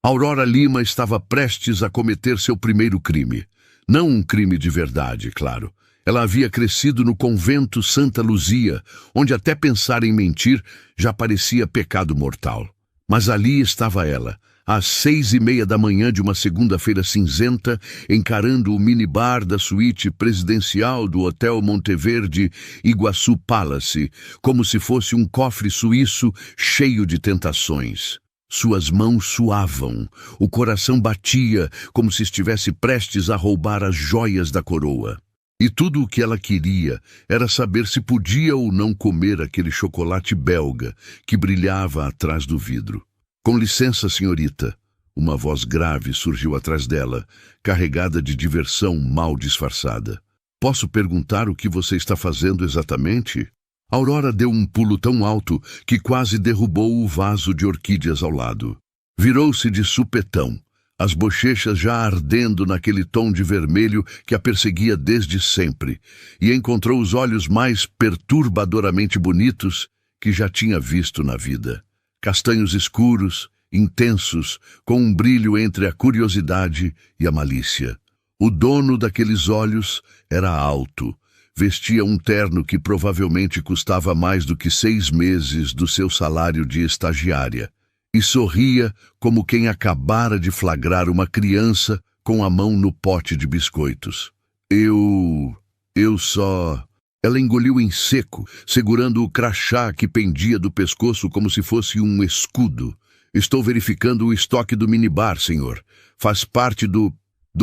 Aurora Lima estava prestes a cometer seu primeiro crime. Não um crime de verdade, claro. Ela havia crescido no convento Santa Luzia, onde até pensar em mentir já parecia pecado mortal. Mas ali estava ela, às 6:30 da manhã de uma segunda-feira cinzenta, encarando o minibar da suíte presidencial do Hotel Monteverde Iguaçu Palace, como se fosse um cofre suíço cheio de tentações. Suas mãos suavam, o coração batia como se estivesse prestes a roubar as joias da coroa. E tudo o que ela queria era saber se podia ou não comer aquele chocolate belga que brilhava atrás do vidro. "Com licença, senhorita." Uma voz grave surgiu atrás dela, carregada de diversão mal disfarçada. "Posso perguntar o que você está fazendo exatamente?" Aurora deu um pulo tão alto que quase derrubou o vaso de orquídeas ao lado. Virou-se de supetão, as bochechas já ardendo naquele tom de vermelho que a perseguia desde sempre, e encontrou os olhos mais perturbadoramente bonitos que já tinha visto na vida. Castanhos escuros, intensos, com um brilho entre a curiosidade e a malícia. O dono daqueles olhos era alto, vestia um terno que provavelmente custava mais do que 6 meses do seu salário de estagiária, e sorria como quem acabara de flagrar uma criança com a mão no pote de biscoitos. Eu só... Ela engoliu em seco, segurando o crachá que pendia do pescoço como se fosse um escudo. "Estou verificando o estoque do minibar, senhor. Faz parte do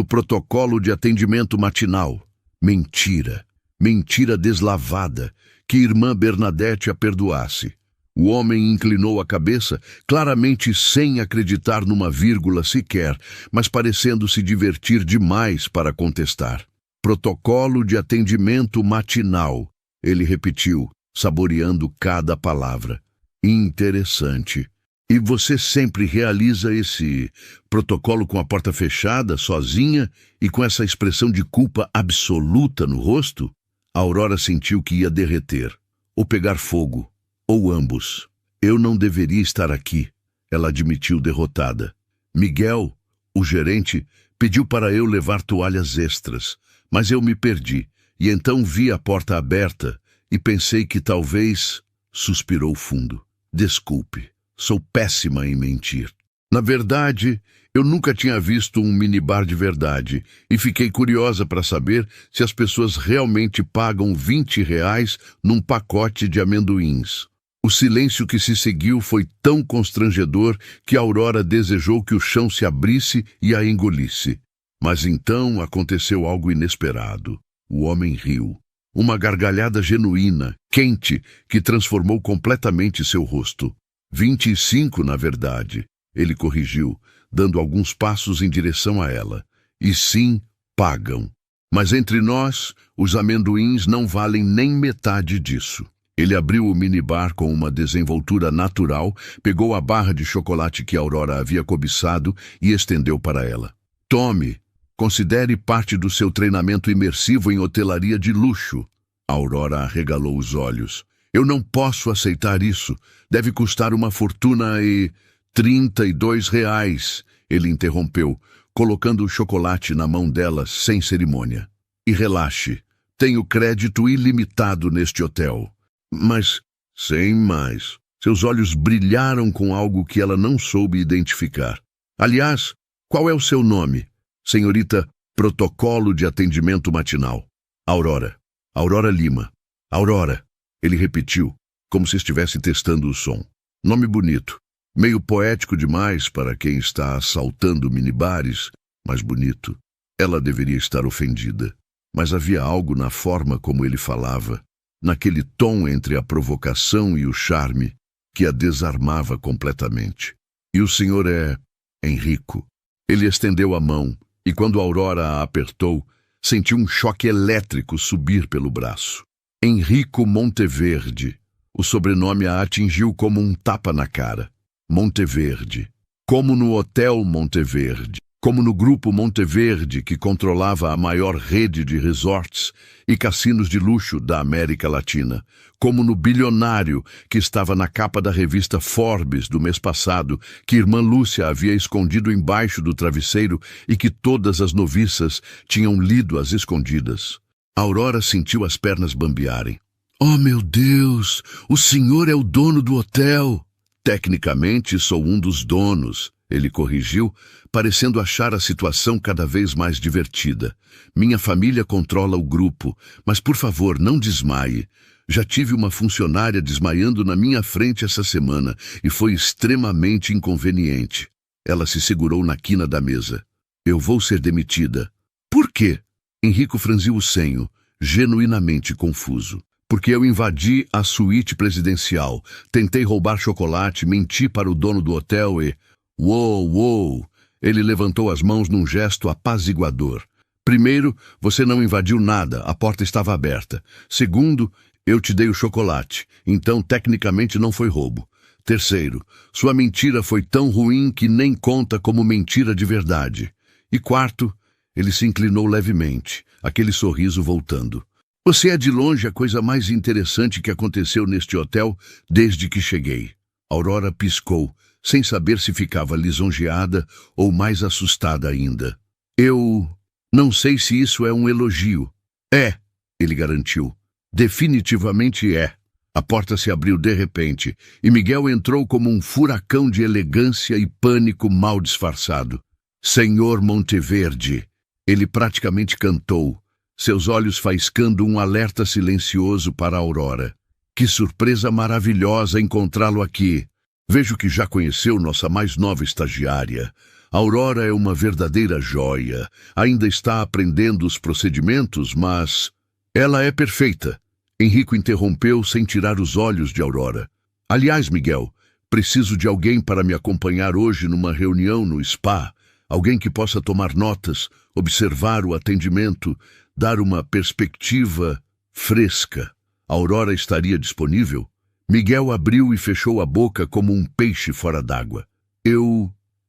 protocolo de atendimento matinal." Mentira. Mentira deslavada, que irmã Bernadette a perdoasse. O homem inclinou a cabeça, claramente sem acreditar numa vírgula sequer, mas parecendo se divertir demais para contestar. "Protocolo de atendimento matinal", ele repetiu, saboreando cada palavra. "Interessante. E você sempre realiza esse protocolo com a porta fechada, sozinha, e com essa expressão de culpa absoluta no rosto?" A Aurora sentiu que ia derreter, ou pegar fogo, ou ambos. "Eu não deveria estar aqui", ela admitiu derrotada. "Miguel, o gerente, pediu para eu levar toalhas extras, mas eu me perdi, e então vi a porta aberta e pensei que talvez..." Suspirou fundo. "Desculpe, sou péssima em mentir. Na verdade, eu nunca tinha visto um minibar de verdade e fiquei curiosa para saber se as pessoas realmente pagam R$ 20 num pacote de amendoins." O silêncio que se seguiu foi tão constrangedor que Aurora desejou que o chão se abrisse e a engolisse. Mas então aconteceu algo inesperado. O homem riu. Uma gargalhada genuína, quente, que transformou completamente seu rosto. 25, na verdade, ele corrigiu, dando alguns passos em direção a ela. "E sim, pagam. Mas entre nós, os amendoins não valem nem metade disso." Ele abriu o minibar com uma desenvoltura natural, pegou a barra de chocolate que Aurora havia cobiçado e estendeu para ela. "Tome. Considere parte do seu treinamento imersivo em hotelaria de luxo." Aurora arregalou os olhos. "Eu não posso aceitar isso. Deve custar uma fortuna e... R$ 32, ele interrompeu, colocando o chocolate na mão dela sem cerimônia. "E relaxe. Tenho crédito ilimitado neste hotel." "Mas, sem mais." Seus olhos brilharam com algo que ela não soube identificar. "Aliás, qual é o seu nome?" "Senhorita, protocolo de atendimento matinal. Aurora. Aurora Lima." "Aurora." Ele repetiu, como se estivesse testando o som. "Nome bonito. Meio poético demais para quem está assaltando minibares, mas bonito." Ela deveria estar ofendida, mas havia algo na forma como ele falava, naquele tom entre a provocação e o charme, que a desarmava completamente. "E o senhor é Henrico." Ele estendeu a mão, e quando Aurora a apertou, sentiu um choque elétrico subir pelo braço. Henrico Monteverde. O sobrenome a atingiu como um tapa na cara. Monteverde. Como no Hotel Monteverde. como no grupo Monteverde, que controlava a maior rede de resorts e cassinos de luxo da América Latina, como no bilionário que estava na capa da revista Forbes do mês passado, que irmã Lúcia havia escondido embaixo do travesseiro e que todas as noviças tinham lido às escondidas. Aurora sentiu as pernas bambearem. Oh, meu Deus! O senhor é o dono do hotel! Tecnicamente, sou um dos donos, ele corrigiu, parecendo achar a situação cada vez mais divertida. Minha família controla o grupo, mas por favor, não desmaie. Já tive uma funcionária desmaiando na minha frente essa semana e foi extremamente inconveniente. Ela se segurou na quina da mesa. Eu vou ser demitida. Por quê? Henrico franziu o senho, genuinamente confuso. Porque eu invadi a suíte presidencial, tentei roubar chocolate, menti para o dono do hotel e... Uou! Ele levantou as mãos num gesto apaziguador. Primeiro, você não invadiu nada, a porta estava aberta. Segundo, eu te dei o chocolate, então tecnicamente não foi roubo. Terceiro, sua mentira foi tão ruim que nem conta como mentira de verdade. E quarto, ele se inclinou levemente, aquele sorriso voltando. Você é de longe a coisa mais interessante que aconteceu neste hotel desde que cheguei. Aurora piscou, sem saber se ficava lisonjeada ou mais assustada ainda. Eu não sei se isso é um elogio. É, ele garantiu. Definitivamente é. A porta se abriu de repente e Miguel entrou como um furacão de elegância e pânico mal disfarçado. Senhor Monteverde, ele praticamente cantou, seus olhos faiscando um alerta silencioso para a Aurora. Que surpresa maravilhosa encontrá-lo aqui. Vejo que já conheceu nossa mais nova estagiária. A Aurora é uma verdadeira joia. Ainda está aprendendo os procedimentos, mas... Ela é perfeita. Henrico interrompeu sem tirar os olhos de Aurora. Aliás, Miguel, preciso de alguém para me acompanhar hoje numa reunião no spa. Alguém que possa tomar notas, observar o atendimento, dar uma perspectiva fresca. A Aurora estaria disponível? Miguel abriu e fechou a boca como um peixe fora d'água.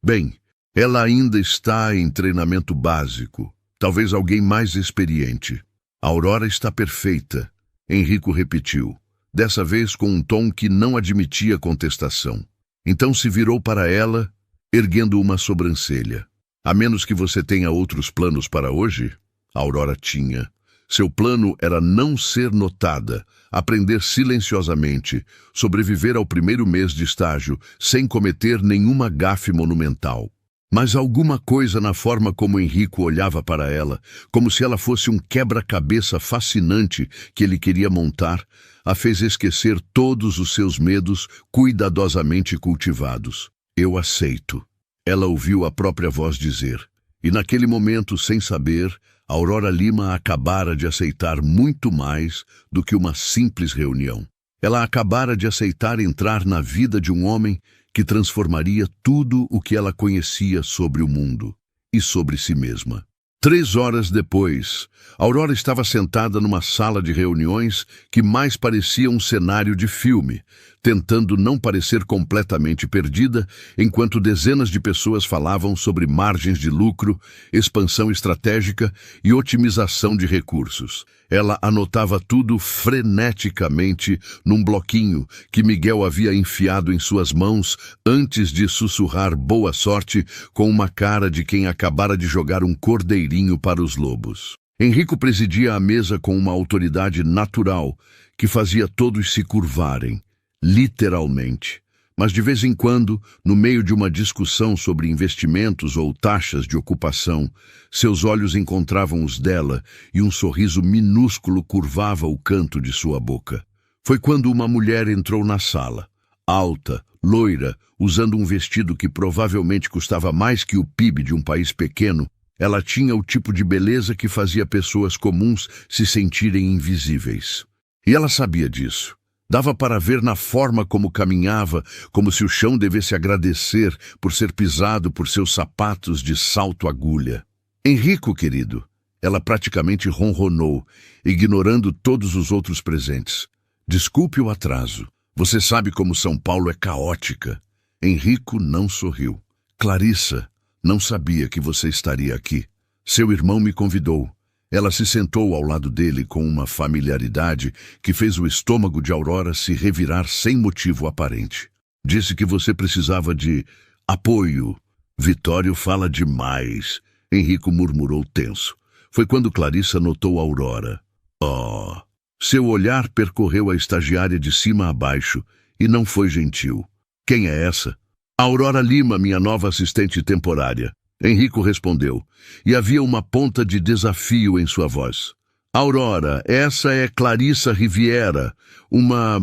Bem, ela ainda está em treinamento básico. Talvez alguém mais experiente. A Aurora está perfeita, Henrico repetiu, dessa vez com um tom que não admitia contestação. Então se virou para ela, erguendo uma sobrancelha. A menos que você tenha outros planos para hoje? A Aurora tinha. Seu plano era não ser notada, aprender silenciosamente, sobreviver ao primeiro mês de estágio, sem cometer nenhuma gafe monumental. Mas alguma coisa na forma como Henrico olhava para ela, como se ela fosse um quebra-cabeça fascinante que ele queria montar, a fez esquecer todos os seus medos cuidadosamente cultivados. Eu aceito. Ela ouviu a própria voz dizer. E naquele momento, sem saber, Aurora Lima acabara de aceitar muito mais do que uma simples reunião. Ela acabara de aceitar entrar na vida de um homem que transformaria tudo o que ela conhecia sobre o mundo e sobre si mesma. 3 horas depois, Aurora estava sentada numa sala de reuniões que mais parecia um cenário de filme, tentando não parecer completamente perdida, enquanto dezenas de pessoas falavam sobre margens de lucro, expansão estratégica e otimização de recursos. Ela anotava tudo freneticamente num bloquinho que Miguel havia enfiado em suas mãos antes de sussurrar boa sorte com uma cara de quem acabara de jogar um cordeirinho para os lobos. Henrico presidia a mesa com uma autoridade natural que fazia todos se curvarem, literalmente. Mas de vez em quando, no meio de uma discussão sobre investimentos ou taxas de ocupação, seus olhos encontravam os dela e um sorriso minúsculo curvava o canto de sua boca. Foi quando uma mulher entrou na sala, alta, loira, usando um vestido que provavelmente custava mais que o PIB de um país pequeno. Ela tinha o tipo de beleza que fazia pessoas comuns se sentirem invisíveis. E ela sabia disso. Dava para ver na forma como caminhava, como se o chão devesse agradecer por ser pisado por seus sapatos de salto-agulha. Henrico, querido, ela praticamente ronronou, ignorando todos os outros presentes. Desculpe o atraso. Você sabe como São Paulo é caótica. Henrico não sorriu. Clarissa, Não sabia que você estaria aqui. Seu irmão me convidou. Ela se sentou ao lado dele com uma familiaridade que fez o estômago de Aurora se revirar sem motivo aparente. Disse que você precisava de apoio. Vitório fala demais. Henrico murmurou tenso. Foi quando Clarissa notou Aurora. Oh! Seu olhar percorreu a estagiária de cima a baixo e não foi gentil. Quem é essa? Aurora Lima, minha nova assistente temporária. Henrico respondeu, e havia uma ponta de desafio em sua voz. Aurora, essa é Clarissa Riviera, uma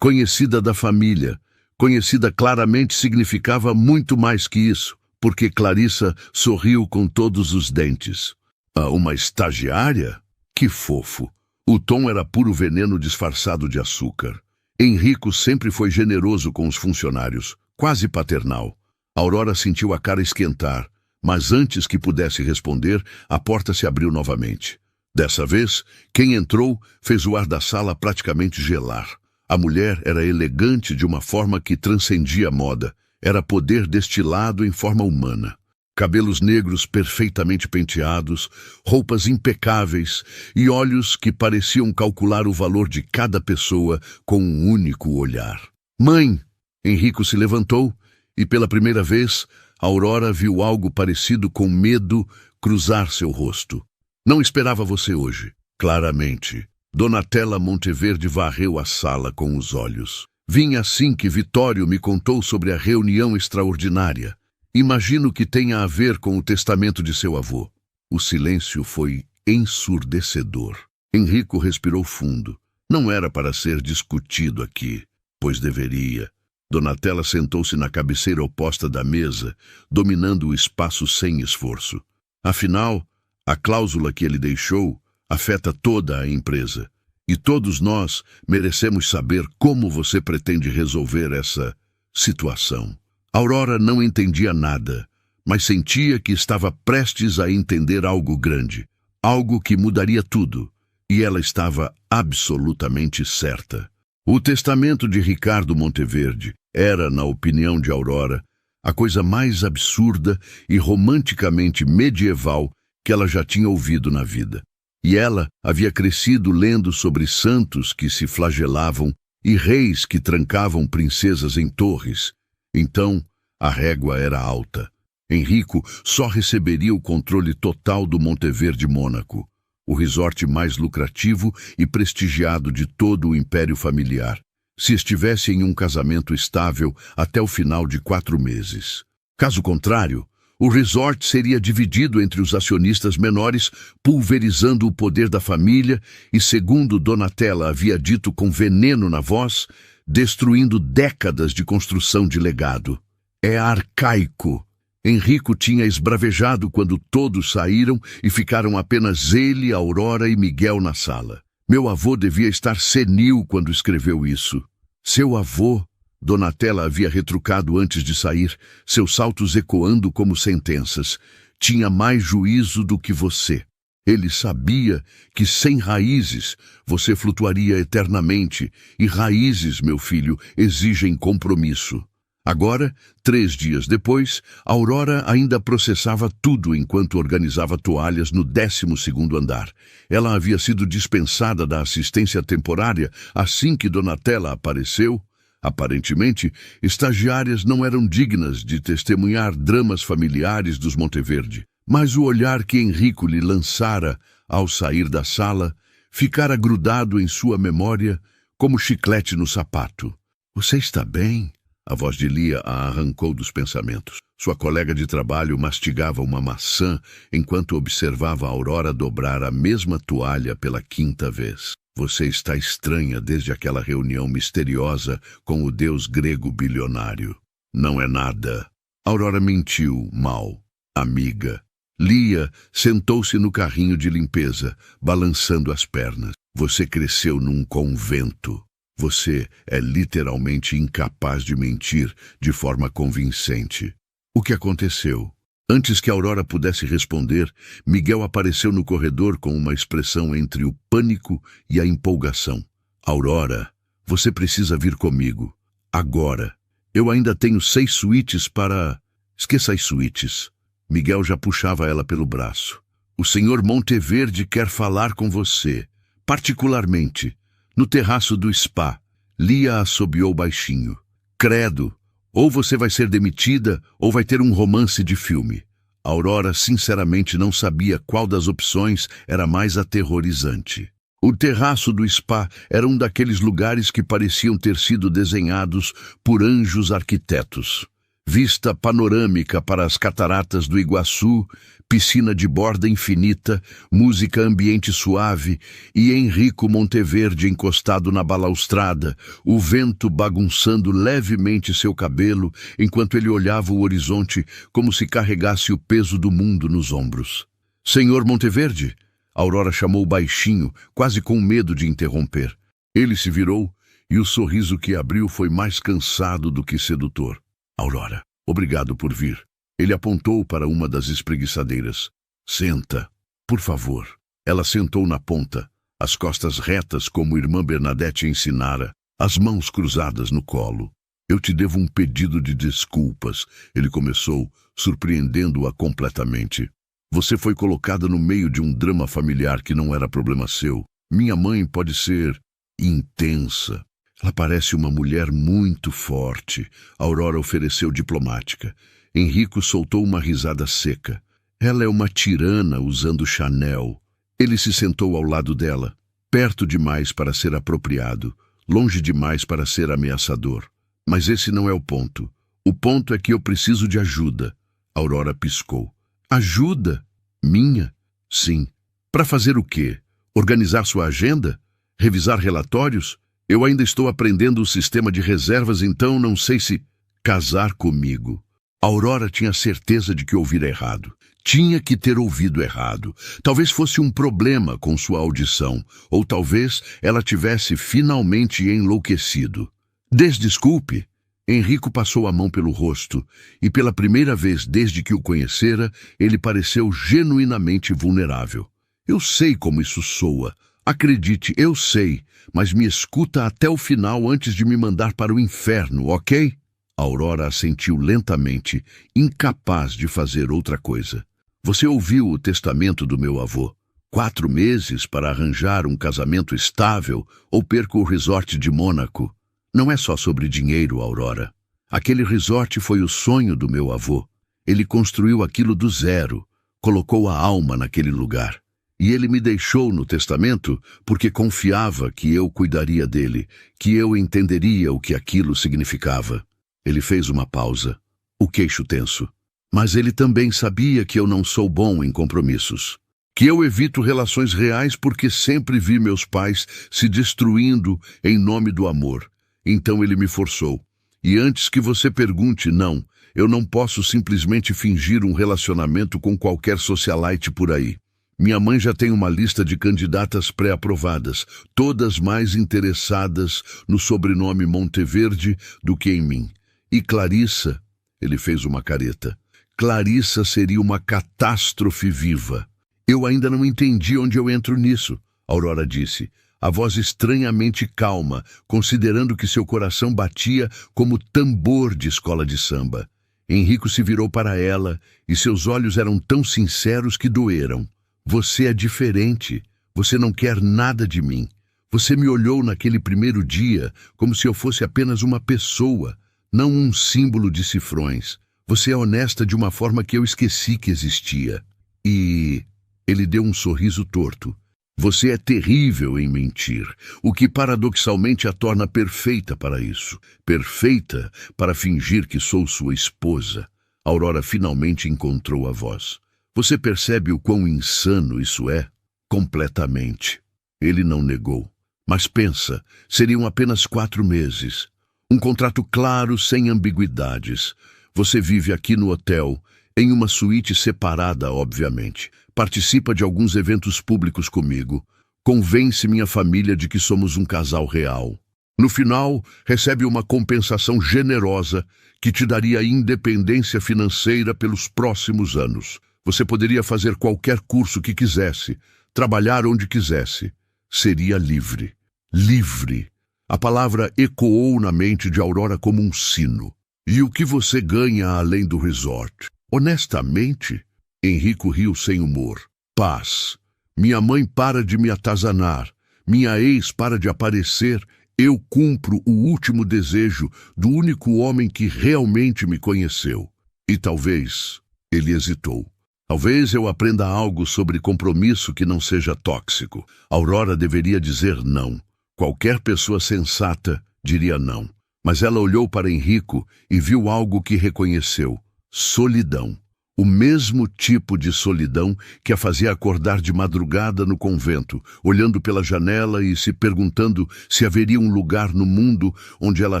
conhecida da família. Conhecida claramente significava muito mais que isso, porque Clarissa sorriu com todos os dentes. Uma estagiária? Que fofo! O tom era puro veneno disfarçado de açúcar. Henrico sempre foi generoso com os funcionários, quase paternal. Aurora sentiu a cara esquentar, mas antes que pudesse responder, a porta se abriu novamente. Dessa vez, quem entrou fez o ar da sala praticamente gelar. A mulher era elegante de uma forma que transcendia a moda. Era poder destilado em forma humana. Cabelos negros perfeitamente penteados, roupas impecáveis e olhos que pareciam calcular o valor de cada pessoa com um único olhar. Mãe! Henrico se levantou e, pela primeira vez, Aurora viu algo parecido com medo cruzar seu rosto. Não esperava você hoje, claramente. Donatella Monteverde varreu a sala com os olhos. Vim assim que Vitório me contou sobre a reunião extraordinária. Imagino que tenha a ver com o testamento de seu avô. O silêncio foi ensurdecedor. Henrico respirou fundo. Não era para ser discutido aqui, pois deveria. Donatella sentou-se na cabeceira oposta da mesa, dominando o espaço sem esforço. Afinal, a cláusula que ele deixou afeta toda a empresa. E todos nós merecemos saber como você pretende resolver essa situação. Aurora não entendia nada, mas sentia que estava prestes a entender algo grande, algo que mudaria tudo, e ela estava absolutamente certa. O testamento de Ricardo Monteverde era, na opinião de Aurora, a coisa mais absurda e romanticamente medieval que ela já tinha ouvido na vida. E ela havia crescido lendo sobre santos que se flagelavam e reis que trancavam princesas em torres. Então, a régua era alta. Henrico só receberia o controle total do Monteverde Mônaco, o resort mais lucrativo e prestigiado de todo o império familiar, se estivesse em um casamento estável até o final de 4 meses. Caso contrário, o resort seria dividido entre os acionistas menores, pulverizando o poder da família e, segundo Donatella havia dito com veneno na voz, destruindo décadas de construção de legado. É arcaico. Henrico tinha esbravejado quando todos saíram e ficaram apenas ele, Aurora e Miguel na sala. Meu avô devia estar senil quando escreveu isso. Seu avô, Donatella havia retrucado antes de sair, seus saltos ecoando como sentenças. Tinha mais juízo do que você. Ele sabia que sem raízes você flutuaria eternamente, e raízes, meu filho, exigem compromisso. Agora, 3 dias depois, Aurora ainda processava tudo enquanto organizava toalhas no 12º andar. Ela havia sido dispensada da assistência temporária assim que Donatella apareceu. Aparentemente, estagiárias não eram dignas de testemunhar dramas familiares dos Monteverde, mas o olhar que Henrico lhe lançara ao sair da sala ficara grudado em sua memória como chiclete no sapato. Você está bem? A voz de Lia a arrancou dos pensamentos. Sua colega de trabalho mastigava uma maçã enquanto observava a Aurora dobrar a mesma toalha pela 5ª vez. Você está estranha desde aquela reunião misteriosa com o deus grego bilionário. Não é nada. Aurora mentiu, mal. Amiga. Lia sentou-se no carrinho de limpeza, balançando as pernas. Você cresceu num convento. Você é literalmente incapaz de mentir de forma convincente. O que aconteceu? Antes que Aurora pudesse responder, Miguel apareceu no corredor com uma expressão entre o pânico e a empolgação. Aurora, você precisa vir comigo. Agora. Eu ainda tenho 6 suítes para... Esqueça as suítes. Miguel já puxava ela pelo braço. O senhor Monteverde quer falar com você, particularmente, no terraço do spa. Lia assobiou baixinho. Credo, ou você vai ser demitida ou vai ter um romance de filme. Aurora sinceramente não sabia qual das opções era mais aterrorizante. O terraço do spa era um daqueles lugares que pareciam ter sido desenhados por anjos arquitetos. Vista panorâmica para as cataratas do Iguaçu, piscina de borda infinita, música ambiente suave e Henrico Monteverde encostado na balaustrada, o vento bagunçando levemente seu cabelo enquanto ele olhava o horizonte como se carregasse o peso do mundo nos ombros. Senhor Monteverde? Aurora chamou baixinho, quase com medo de interromper. Ele se virou e o sorriso que abriu foi mais cansado do que sedutor. Aurora, obrigado por vir. Ele apontou para uma das espreguiçadeiras. Senta, por favor. Ela sentou na ponta, as costas retas como irmã Bernadette ensinara, as mãos cruzadas no colo. Eu te devo um pedido de desculpas, ele começou, surpreendendo-a completamente. Você foi colocada no meio de um drama familiar que não era problema seu. Minha mãe pode ser intensa. Ela parece uma mulher muito forte. Aurora ofereceu diplomática. Henrico soltou uma risada seca. Ela é uma tirana usando Chanel. Ele se sentou ao lado dela, perto demais para ser apropriado, longe demais para ser ameaçador. Mas esse não é o ponto. O ponto é que eu preciso de ajuda. Aurora piscou. Ajuda? Minha? Sim. Para fazer o quê? Organizar sua agenda? Revisar relatórios? Eu ainda estou aprendendo o sistema de reservas, então não sei se... Casar comigo. Aurora tinha certeza de que ouvira errado. Tinha que ter ouvido errado. Talvez fosse um problema com sua audição, ou talvez ela tivesse finalmente enlouquecido. Desculpe. Henrico passou a mão pelo rosto, e pela primeira vez desde que o conhecera, ele pareceu genuinamente vulnerável. Eu sei como isso soa. Acredite, eu sei, mas me escuta até o final antes de me mandar para o inferno, ok? Aurora assentiu lentamente, incapaz de fazer outra coisa. Você ouviu o testamento do meu avô? 4 meses para arranjar um casamento estável ou perco o resort de Mônaco. Não é só sobre dinheiro, Aurora. Aquele resort foi o sonho do meu avô. Ele construiu aquilo do zero, colocou a alma naquele lugar. E ele me deixou no testamento porque confiava que eu cuidaria dele, que eu entenderia o que aquilo significava. Ele fez uma pausa, o queixo tenso. Mas ele também sabia que eu não sou bom em compromissos. Que eu evito relações reais porque sempre vi meus pais se destruindo em nome do amor. Então ele me forçou. E antes que você pergunte, não, eu não posso simplesmente fingir um relacionamento com qualquer socialite por aí. Minha mãe já tem uma lista de candidatas pré-aprovadas, todas mais interessadas no sobrenome Monteverde do que em mim. E Clarissa, ele fez uma careta, Clarissa seria uma catástrofe viva. Eu ainda não entendi onde eu entro nisso, Aurora disse, a voz estranhamente calma, considerando que seu coração batia como tambor de escola de samba. Henrico se virou para ela e seus olhos eram tão sinceros que doeram. Você é diferente, você não quer nada de mim. Você me olhou naquele primeiro dia como se eu fosse apenas uma pessoa, não um símbolo de cifrões. Você é honesta de uma forma que eu esqueci que existia. E... ele deu um sorriso torto. Você é terrível em mentir, o que paradoxalmente a torna perfeita para isso. Perfeita para fingir que sou sua esposa. Aurora finalmente encontrou a voz. Você percebe o quão insano isso é? Completamente. Ele não negou. Mas pensa, seriam apenas 4 meses. Um contrato claro, sem ambiguidades. Você vive aqui no hotel, em uma suíte separada, obviamente. Participa de alguns eventos públicos comigo. Convence minha família de que somos um casal real. No final, recebe uma compensação generosa que te daria independência financeira pelos próximos anos. Você poderia fazer qualquer curso que quisesse, trabalhar onde quisesse. Seria livre. Livre. A palavra ecoou na mente de Aurora como um sino. E o que você ganha além do resort? Honestamente, Henrico riu sem humor. Paz. Minha mãe para de me atazanar. Minha ex para de aparecer. Eu cumpro o último desejo do único homem que realmente me conheceu. E talvez, ele hesitou, talvez eu aprenda algo sobre compromisso que não seja tóxico. Aurora deveria dizer não. Qualquer pessoa sensata diria não. Mas ela olhou para Henrico e viu algo que reconheceu: solidão. O mesmo tipo de solidão que a fazia acordar de madrugada no convento, olhando pela janela e se perguntando se haveria um lugar no mundo onde ela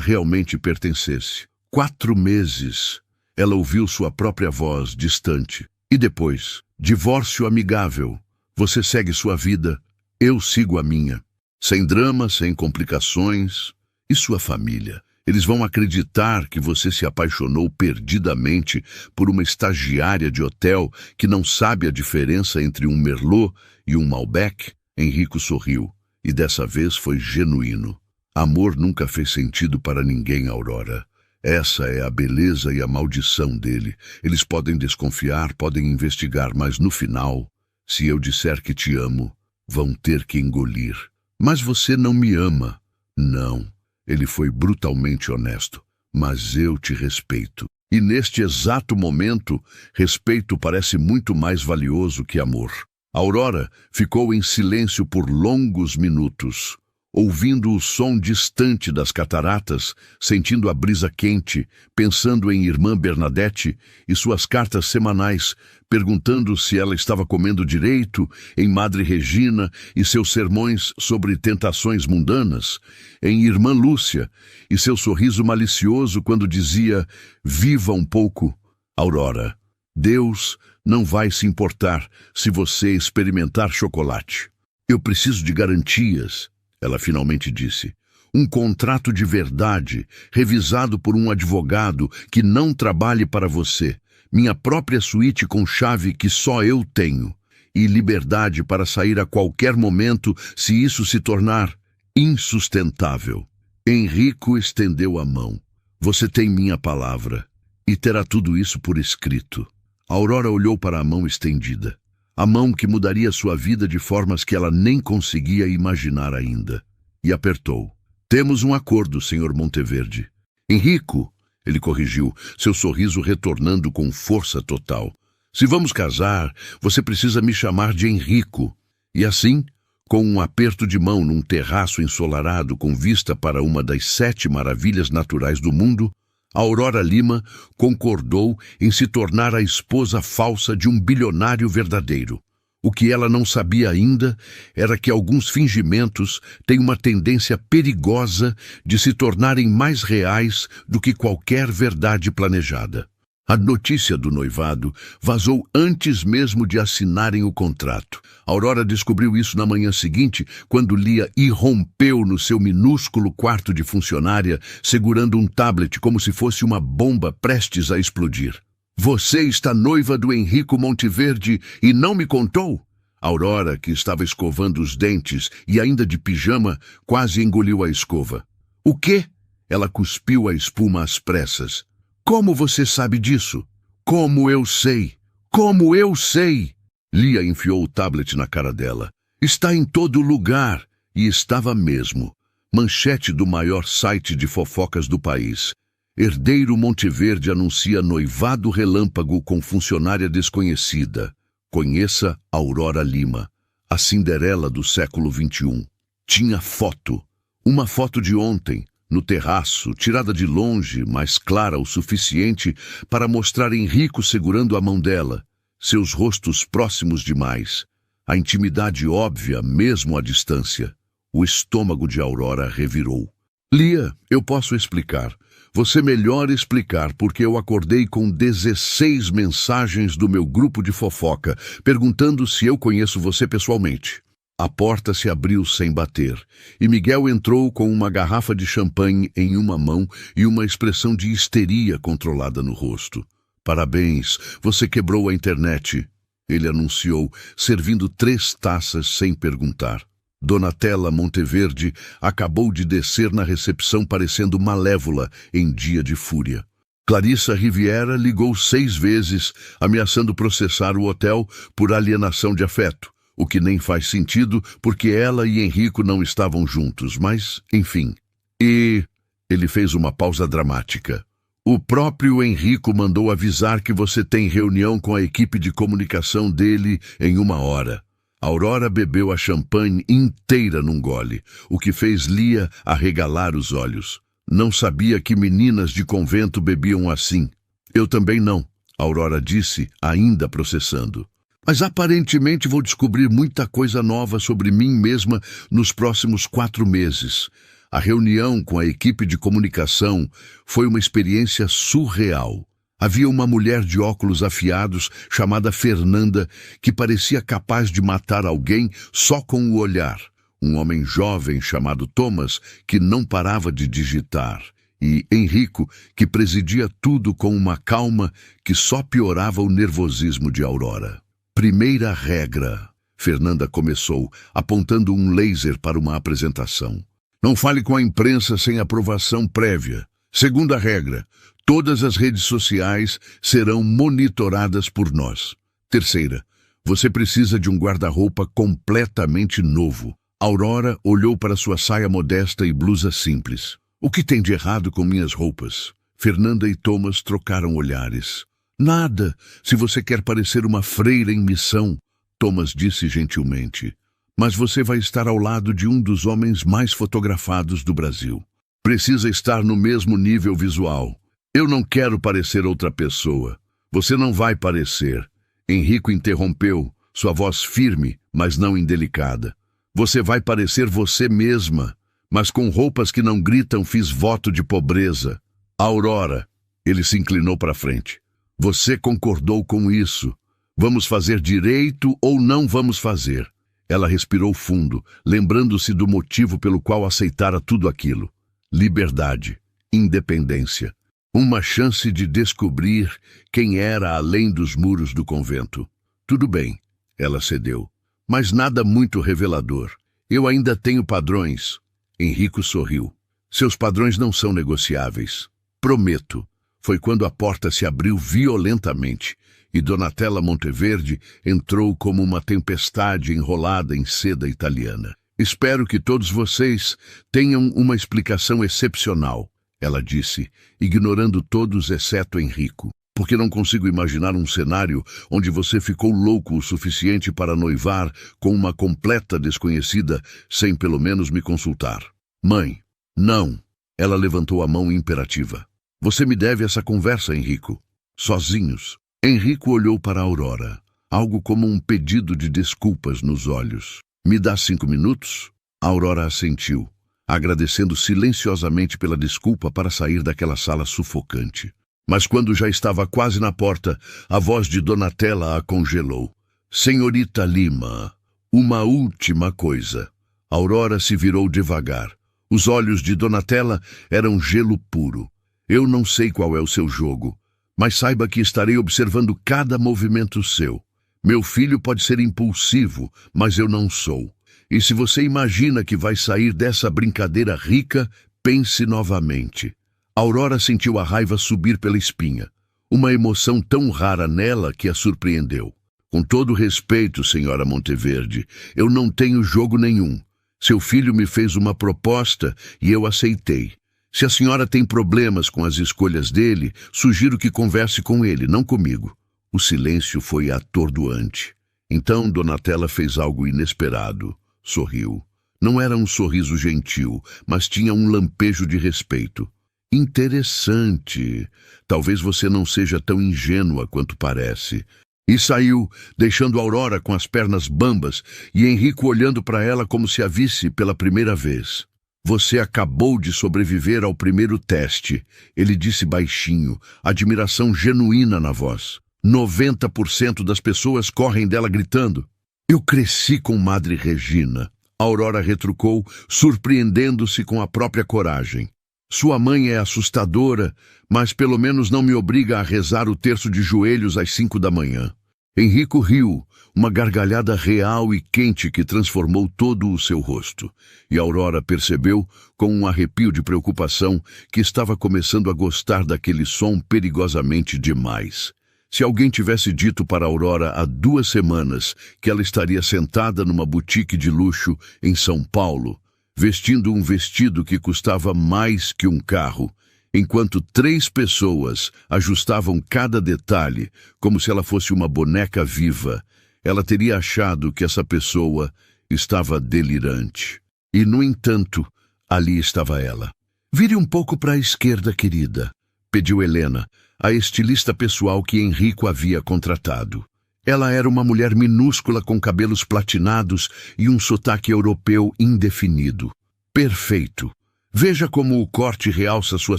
realmente pertencesse. 4 meses, ela ouviu sua própria voz distante. E depois, divórcio amigável. Você segue sua vida, eu sigo a minha. Sem drama, sem complicações. E sua família? Eles vão acreditar que você se apaixonou perdidamente por uma estagiária de hotel que não sabe a diferença entre um Merlot e um Malbec? Henrico sorriu, e dessa vez foi genuíno. Amor nunca fez sentido para ninguém, Aurora. Essa é a beleza e a maldição dele. Eles podem desconfiar, podem investigar, mas no final, se eu disser que te amo, vão ter que engolir. Mas você não me ama. Não. Ele foi brutalmente honesto. Mas eu te respeito. E neste exato momento, respeito parece muito mais valioso que amor. Aurora ficou em silêncio por longos minutos, ouvindo o som distante das cataratas, sentindo a brisa quente, pensando em irmã Bernadette e suas cartas semanais, perguntando se ela estava comendo direito, em Madre Regina e seus sermões sobre tentações mundanas, em irmã Lúcia e seu sorriso malicioso quando dizia: viva um pouco, Aurora. Deus não vai se importar se você experimentar chocolate. Eu preciso de garantias, ela finalmente disse. Um contrato de verdade, revisado por um advogado que não trabalhe para você. Minha própria suíte com chave que só eu tenho. E liberdade para sair a qualquer momento se isso se tornar insustentável. Henrico estendeu a mão. Você tem minha palavra. E terá tudo isso por escrito. Aurora olhou para a mão estendida. A mão que mudaria sua vida de formas que ela nem conseguia imaginar ainda. E apertou. Temos um acordo, Sr. Monteverde. Henrico, ele corrigiu, seu sorriso retornando com força total. Se vamos casar, você precisa me chamar de Henrico. E assim, com um aperto de mão num terraço ensolarado com vista para uma das 7 maravilhas naturais do mundo, Aurora Lima concordou em se tornar a esposa falsa de um bilionário verdadeiro. O que ela não sabia ainda era que alguns fingimentos têm uma tendência perigosa de se tornarem mais reais do que qualquer verdade planejada. A notícia do noivado vazou antes mesmo de assinarem o contrato. Aurora descobriu isso na manhã seguinte, quando Lia irrompeu no seu minúsculo quarto de funcionária, segurando um tablet como se fosse uma bomba prestes a explodir. Você está noiva do Henrico Monteverde e não me contou? Aurora, que estava escovando os dentes e ainda de pijama, quase engoliu a escova. O quê? Ela cuspiu a espuma às pressas. Como você sabe disso? Como eu sei? Como eu sei? Lia enfiou o tablet na cara dela. Está em todo lugar. E estava mesmo. Manchete do maior site de fofocas do país. Herdeiro Monteverde anuncia noivado relâmpago com funcionária desconhecida. Conheça Aurora Lima, a Cinderela do século XXI. Tinha foto. Uma foto de ontem, no terraço, tirada de longe, mas clara o suficiente para mostrar Henrico segurando a mão dela, seus rostos próximos demais, a intimidade óbvia mesmo à distância. O estômago de Aurora revirou. Lia, eu posso explicar. Você melhor explicar porque eu acordei com 16 mensagens do meu grupo de fofoca, perguntando se eu conheço você pessoalmente. A porta se abriu sem bater, e Miguel entrou com uma garrafa de champanhe em uma mão e uma expressão de histeria controlada no rosto. Parabéns, você quebrou a internet, ele anunciou, servindo 3 taças sem perguntar. Donatella Monteverde acabou de descer na recepção parecendo malévola em dia de fúria. Clarissa Riviera ligou 6 vezes, ameaçando processar o hotel por alienação de afeto, o que nem faz sentido porque ela e Henrico não estavam juntos, mas, enfim. E ele fez uma pausa dramática. O próprio Henrico mandou avisar que você tem reunião com a equipe de comunicação dele em 1 hora. Aurora bebeu a champanhe inteira num gole, o que fez Lia arregalar os olhos. Não sabia que meninas de convento bebiam assim. Eu também não, Aurora disse, ainda processando. Mas aparentemente vou descobrir muita coisa nova sobre mim mesma nos próximos 4 meses. A reunião com a equipe de comunicação foi uma experiência surreal. Havia uma mulher de óculos afiados chamada Fernanda que parecia capaz de matar alguém só com o olhar. Um homem jovem chamado Thomas que não parava de digitar. E Henrico que presidia tudo com uma calma que só piorava o nervosismo de Aurora. Primeira regra, Fernanda começou, apontando um laser para uma apresentação. Não fale com a imprensa sem aprovação prévia. Segunda regra, todas as redes sociais serão monitoradas por nós. Terceira, você precisa de um guarda-roupa completamente novo. Aurora olhou para sua saia modesta e blusa simples. O que tem de errado com minhas roupas? Fernanda e Thomas trocaram olhares. Nada, se você quer parecer uma freira em missão, Thomas disse gentilmente. Mas você vai estar ao lado de um dos homens mais fotografados do Brasil. Precisa estar no mesmo nível visual. Eu não quero parecer outra pessoa. Você não vai parecer. Henrico interrompeu, sua voz firme, mas não indelicada. Você vai parecer você mesma, mas com roupas que não gritam fiz voto de pobreza. Aurora, ele se inclinou para frente. Você concordou com isso. Vamos fazer direito ou não vamos fazer? Ela respirou fundo, lembrando-se do motivo pelo qual aceitara tudo aquilo. Liberdade, independência, uma chance de descobrir quem era além dos muros do convento. Tudo bem, ela cedeu, mas nada muito revelador. Eu ainda tenho padrões. Henrico sorriu. Seus padrões não são negociáveis. Prometo. Foi quando a porta se abriu violentamente e Donatella Monteverde entrou como uma tempestade enrolada em seda italiana. Espero que todos vocês tenham uma explicação excepcional, ela disse, ignorando todos exceto Henrico, porque não consigo imaginar um cenário onde você ficou louco o suficiente para noivar com uma completa desconhecida sem pelo menos me consultar. Mãe, não. Ela levantou a mão imperativa. Você me deve essa conversa, Henrico. Sozinhos. Henrico olhou para Aurora, algo como um pedido de desculpas nos olhos. Me dá 5 minutos? Aurora assentiu, agradecendo silenciosamente pela desculpa para sair daquela sala sufocante. Mas quando já estava quase na porta, a voz de Donatella a congelou. Senhorita Lima, uma última coisa. Aurora se virou devagar. Os olhos de Donatella eram gelo puro. Eu não sei qual é o seu jogo, mas saiba que estarei observando cada movimento seu. Meu filho pode ser impulsivo, mas eu não sou. E se você imagina que vai sair dessa brincadeira rica, pense novamente. Aurora sentiu a raiva subir pela espinha, uma emoção tão rara nela que a surpreendeu. Com todo respeito, senhora Monteverde, eu não tenho jogo nenhum. Seu filho me fez uma proposta e eu aceitei. Se a senhora tem problemas com as escolhas dele, sugiro que converse com ele, não comigo. O silêncio foi atordoante. Então Donatella fez algo inesperado. Sorriu. Não era um sorriso gentil, mas tinha um lampejo de respeito. Interessante. Talvez você não seja tão ingênua quanto parece. E saiu, deixando Aurora com as pernas bambas e Henrico olhando para ela como se a visse pela primeira vez. Você acabou de sobreviver ao primeiro teste, ele disse baixinho, admiração genuína na voz. 90% das pessoas correm dela gritando. Eu cresci com Madre Regina, Aurora retrucou, surpreendendo-se com a própria coragem. Sua mãe é assustadora, mas pelo menos não me obriga a rezar o terço de joelhos às 5 da manhã. Henrico riu, uma gargalhada real e quente que transformou todo o seu rosto. E Aurora percebeu, com um arrepio de preocupação, que estava começando a gostar daquele som perigosamente demais. Se alguém tivesse dito para Aurora há 2 semanas que ela estaria sentada numa boutique de luxo em São Paulo, vestindo um vestido que custava mais que um carro, enquanto 3 pessoas ajustavam cada detalhe como se ela fosse uma boneca viva, ela teria achado que essa pessoa estava delirante. E, no entanto, ali estava ela. "Vire um pouco para a esquerda, querida", pediu Helena, a estilista pessoal que Henrico havia contratado. Ela era uma mulher minúscula com cabelos platinados e um sotaque europeu indefinido. Perfeito. Veja como o corte realça sua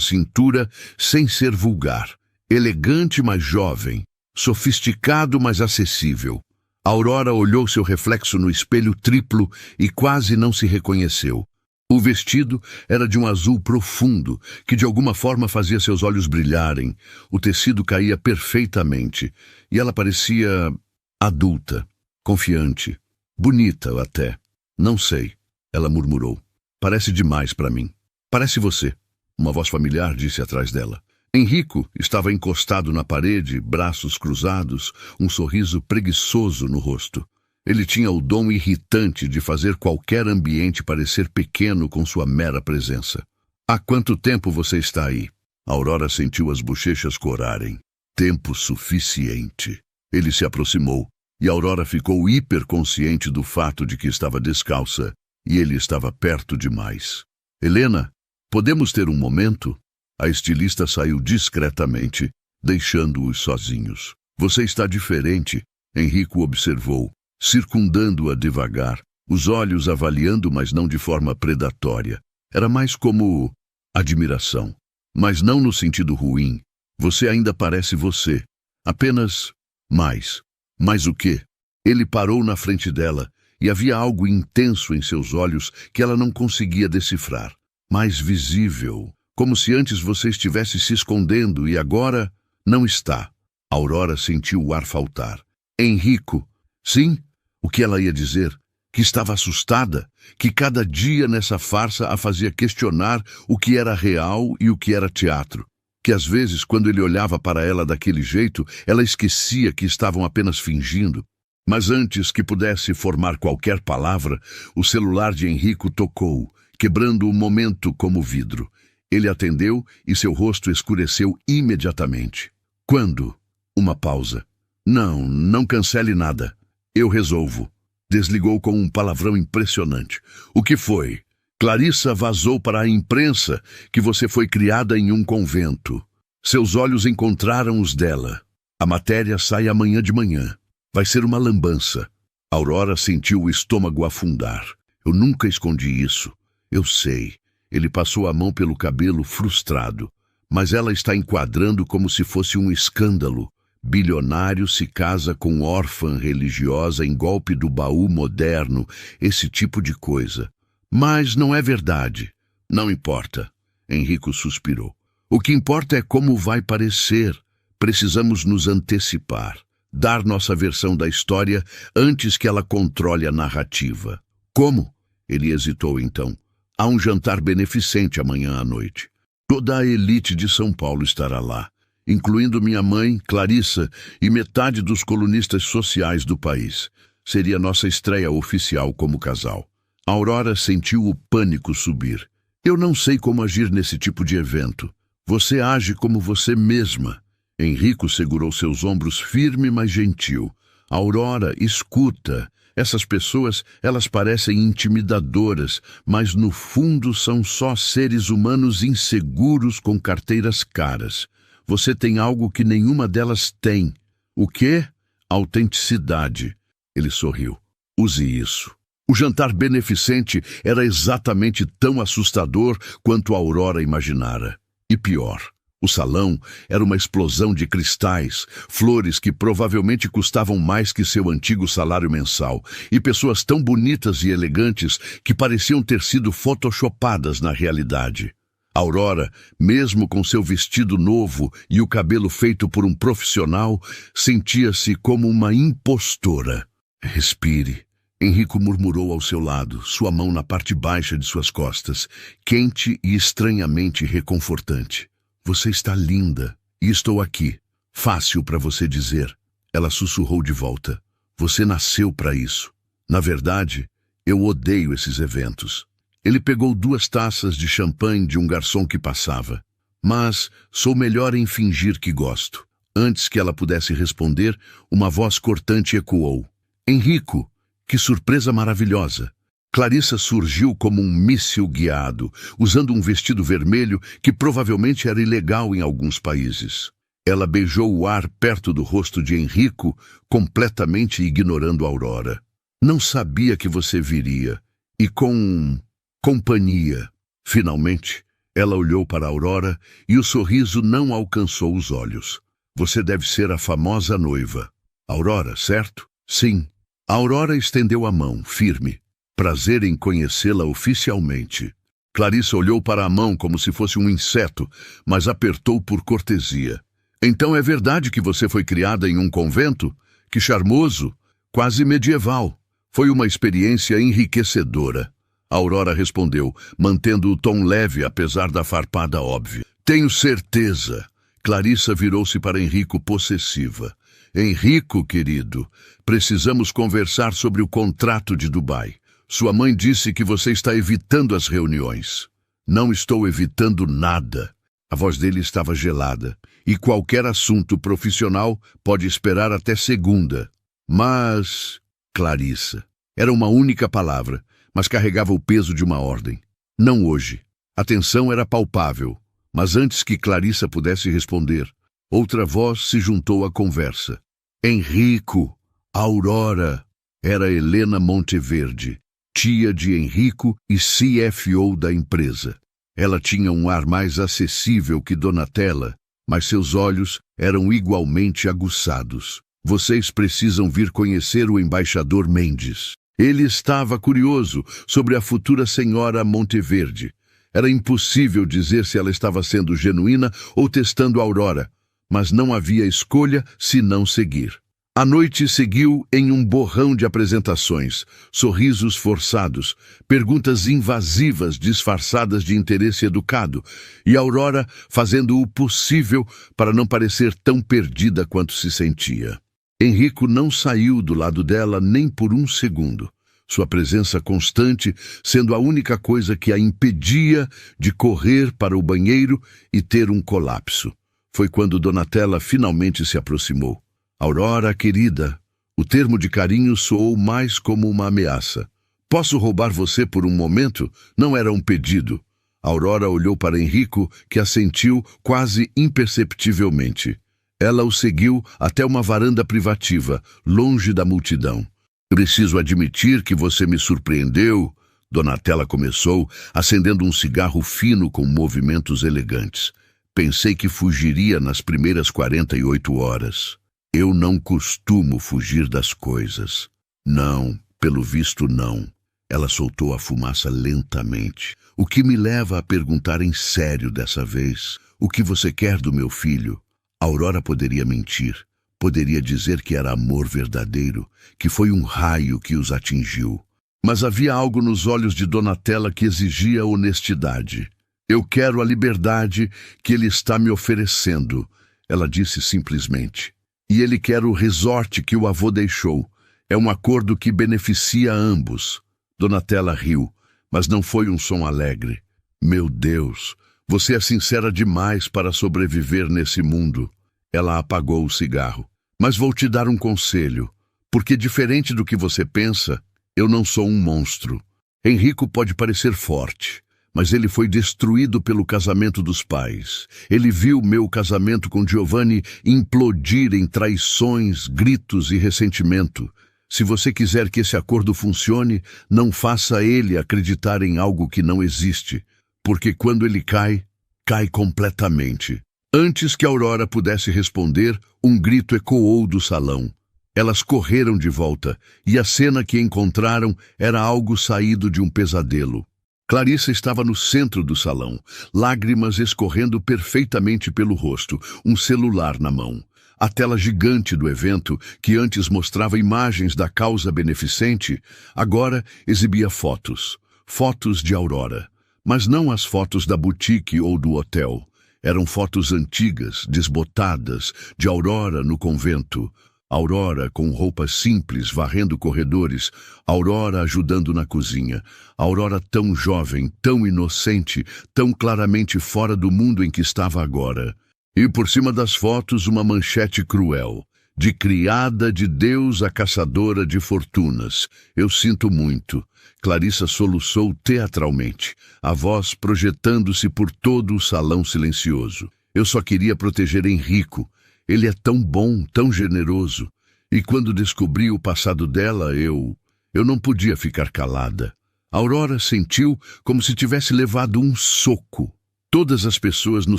cintura sem ser vulgar. Elegante, mas jovem. Sofisticado, mas acessível. Aurora olhou seu reflexo no espelho triplo e quase não se reconheceu. O vestido era de um azul profundo, que de alguma forma fazia seus olhos brilharem. O tecido caía perfeitamente, e ela parecia adulta, confiante, bonita até. "Não sei", ela murmurou. "Parece demais para mim." "Parece você", uma voz familiar disse atrás dela. Henrico estava encostado na parede, braços cruzados, um sorriso preguiçoso no rosto. Ele tinha o dom irritante de fazer qualquer ambiente parecer pequeno com sua mera presença. "Há quanto tempo você está aí?" Aurora sentiu as bochechas corarem. "Tempo suficiente." Ele se aproximou, e Aurora ficou hiperconsciente do fato de que estava descalça, e ele estava perto demais. "Helena, podemos ter um momento?" A estilista saiu discretamente, deixando-os sozinhos. "Você está diferente", Henrico observou, circundando-a devagar, os olhos avaliando, mas não de forma predatória. Era mais como admiração, mas não no sentido ruim. "Você ainda parece você. Apenas mais." "Mais o quê?" Ele parou na frente dela, e havia algo intenso em seus olhos que ela não conseguia decifrar. "Mais visível. Como se antes você estivesse se escondendo e agora não está." Aurora sentiu o ar faltar. "Henrico." Sim, o que ela ia dizer? Que estava assustada, que cada dia nessa farsa a fazia questionar o que era real e o que era teatro. Que às vezes, quando ele olhava para ela daquele jeito, ela esquecia que estavam apenas fingindo. Mas antes que pudesse formar qualquer palavra, o celular de Henrico tocou, quebrando o momento como vidro. Ele atendeu e seu rosto escureceu imediatamente. "Quando?" Uma pausa. Não cancele nada. Eu resolvo." Desligou com um palavrão impressionante. "O que foi?" "Clarissa vazou para a imprensa que você foi criada em um convento. Seus olhos encontraram os dela. A matéria sai amanhã de manhã. Vai ser uma lambança." Aurora sentiu o estômago afundar. "Eu nunca escondi isso. Eu sei." Ele passou a mão pelo cabelo, frustrado. "Mas ela está enquadrando como se fosse um escândalo. Bilionário se casa com órfã religiosa em golpe do baú moderno, esse tipo de coisa." "Mas não é verdade." "Não importa." Henrico suspirou. "O que importa é como vai parecer. Precisamos nos antecipar. Dar nossa versão da história antes que ela controle a narrativa." "Como?" Ele hesitou então. "Há um jantar beneficente amanhã à noite. Toda a elite de São Paulo estará lá, incluindo minha mãe, Clarissa, e metade dos colunistas sociais do país. Seria nossa estreia oficial como casal." Aurora sentiu o pânico subir. "Eu não sei como agir nesse tipo de evento. Você age como você mesma." Henrico segurou seus ombros firme, mas gentil. "Aurora, escuta. Essas pessoas, elas parecem intimidadoras, mas no fundo são só seres humanos inseguros com carteiras caras. Você tem algo que nenhuma delas tem." "O quê?" "Autenticidade." Ele sorriu. "Use isso." O jantar beneficente era exatamente tão assustador quanto a Aurora imaginara. E pior. O salão era uma explosão de cristais, flores que provavelmente custavam mais que seu antigo salário mensal, e pessoas tão bonitas e elegantes que pareciam ter sido photoshopadas na realidade. Aurora, mesmo com seu vestido novo e o cabelo feito por um profissional, sentia-se como uma impostora. Respire. Enrico murmurou ao seu lado, sua mão na parte baixa de suas costas, quente e estranhamente reconfortante. Você está linda, e estou aqui. Fácil para você dizer. Ela sussurrou de volta. Você nasceu para isso. Na verdade, eu odeio esses eventos. Ele pegou 2 taças de champanhe de um garçom que passava. Mas sou melhor em fingir que gosto. Antes que ela pudesse responder, uma voz cortante ecoou. Enrico! Que surpresa maravilhosa! Clarissa surgiu como um míssil guiado, usando um vestido vermelho que provavelmente era ilegal em alguns países. Ela beijou o ar perto do rosto de Enrico, completamente ignorando Aurora. Não sabia que você viria. E com companhia. Finalmente, ela olhou para Aurora e o sorriso não alcançou os olhos. Você deve ser a famosa noiva. Aurora, certo? Sim. Aurora estendeu a mão, firme. Prazer em conhecê-la oficialmente. Clarissa olhou para a mão como se fosse um inseto, mas apertou por cortesia. Então é verdade que você foi criada em um convento? Que charmoso! Quase medieval. Foi uma experiência enriquecedora. Aurora respondeu, mantendo o tom leve apesar da farpada óbvia. Tenho certeza. Clarissa virou-se para Enrico possessiva. Enrico, querido, precisamos conversar sobre o contrato de Dubai. Sua mãe disse que você está evitando as reuniões. Não estou evitando nada. A voz dele estava gelada. E qualquer assunto profissional pode esperar até segunda. Mas... Clarissa. Era uma única palavra, mas carregava o peso de uma ordem. Não hoje. A tensão era palpável. Mas antes que Clarissa pudesse responder, outra voz se juntou à conversa. Enrico, Aurora, era Helena Monteverde, tia de Enrico e CFO da empresa. Ela tinha um ar mais acessível que Donatella, mas seus olhos eram igualmente aguçados. Vocês precisam vir conhecer o embaixador Mendes. Ele estava curioso sobre a futura senhora Monteverde. Era impossível dizer se ela estava sendo genuína ou testando Aurora, mas não havia escolha senão seguir. A noite seguiu em um borrão de apresentações, sorrisos forçados, perguntas invasivas disfarçadas de interesse educado, e Aurora fazendo o possível para não parecer tão perdida quanto se sentia. Enrico não saiu do lado dela nem por um segundo. Sua presença constante sendo a única coisa que a impedia de correr para o banheiro e ter um colapso. Foi quando Donatella finalmente se aproximou. Aurora, querida, o termo de carinho soou mais como uma ameaça. Posso roubar você por um momento? Não era um pedido. Aurora olhou para Enrico, que assentiu quase imperceptivelmente. Ela o seguiu até uma varanda privativa, longe da multidão. Preciso admitir que você me surpreendeu, Donatella começou, acendendo um cigarro fino com movimentos elegantes. Pensei que fugiria nas primeiras 48 horas. Eu não costumo fugir das coisas. Não, pelo visto não. Ela soltou a fumaça lentamente. O que me leva a perguntar em sério dessa vez, o que você quer do meu filho? Aurora poderia mentir. Poderia dizer que era amor verdadeiro, que foi um raio que os atingiu. Mas havia algo nos olhos de Donatella que exigia honestidade. Eu quero a liberdade que ele está me oferecendo, ela disse simplesmente. E ele quer o resort que o avô deixou. É um acordo que beneficia a ambos. Donatella riu, mas não foi um som alegre. Meu Deus, você é sincera demais para sobreviver nesse mundo. Ela apagou o cigarro. Mas vou te dar um conselho, porque diferente do que você pensa, eu não sou um monstro. Enrico pode parecer forte, mas ele foi destruído pelo casamento dos pais. Ele viu meu casamento com Giovanni implodir em traições, gritos e ressentimento. Se você quiser que esse acordo funcione, não faça ele acreditar em algo que não existe, porque quando ele cai, cai completamente. Antes que Aurora pudesse responder, um grito ecoou do salão. Elas correram de volta, e a cena que encontraram era algo saído de um pesadelo. Clarissa estava no centro do salão, lágrimas escorrendo perfeitamente pelo rosto, um celular na mão. A tela gigante do evento, que antes mostrava imagens da causa beneficente, agora exibia fotos. Fotos de Aurora. Mas não as fotos da boutique ou do hotel. Eram fotos antigas, desbotadas, de Aurora no convento. Aurora com roupas simples, varrendo corredores. Aurora ajudando na cozinha. Aurora tão jovem, tão inocente, tão claramente fora do mundo em que estava agora. E por cima das fotos uma manchete cruel. De criada de Deus a caçadora de fortunas. Eu sinto muito. Clarissa soluçou teatralmente, a voz projetando-se por todo o salão silencioso. Eu só queria proteger Henrico. Ele é tão bom, tão generoso. E quando descobri o passado dela, eu não podia ficar calada. Aurora sentiu como se tivesse levado um soco. Todas as pessoas no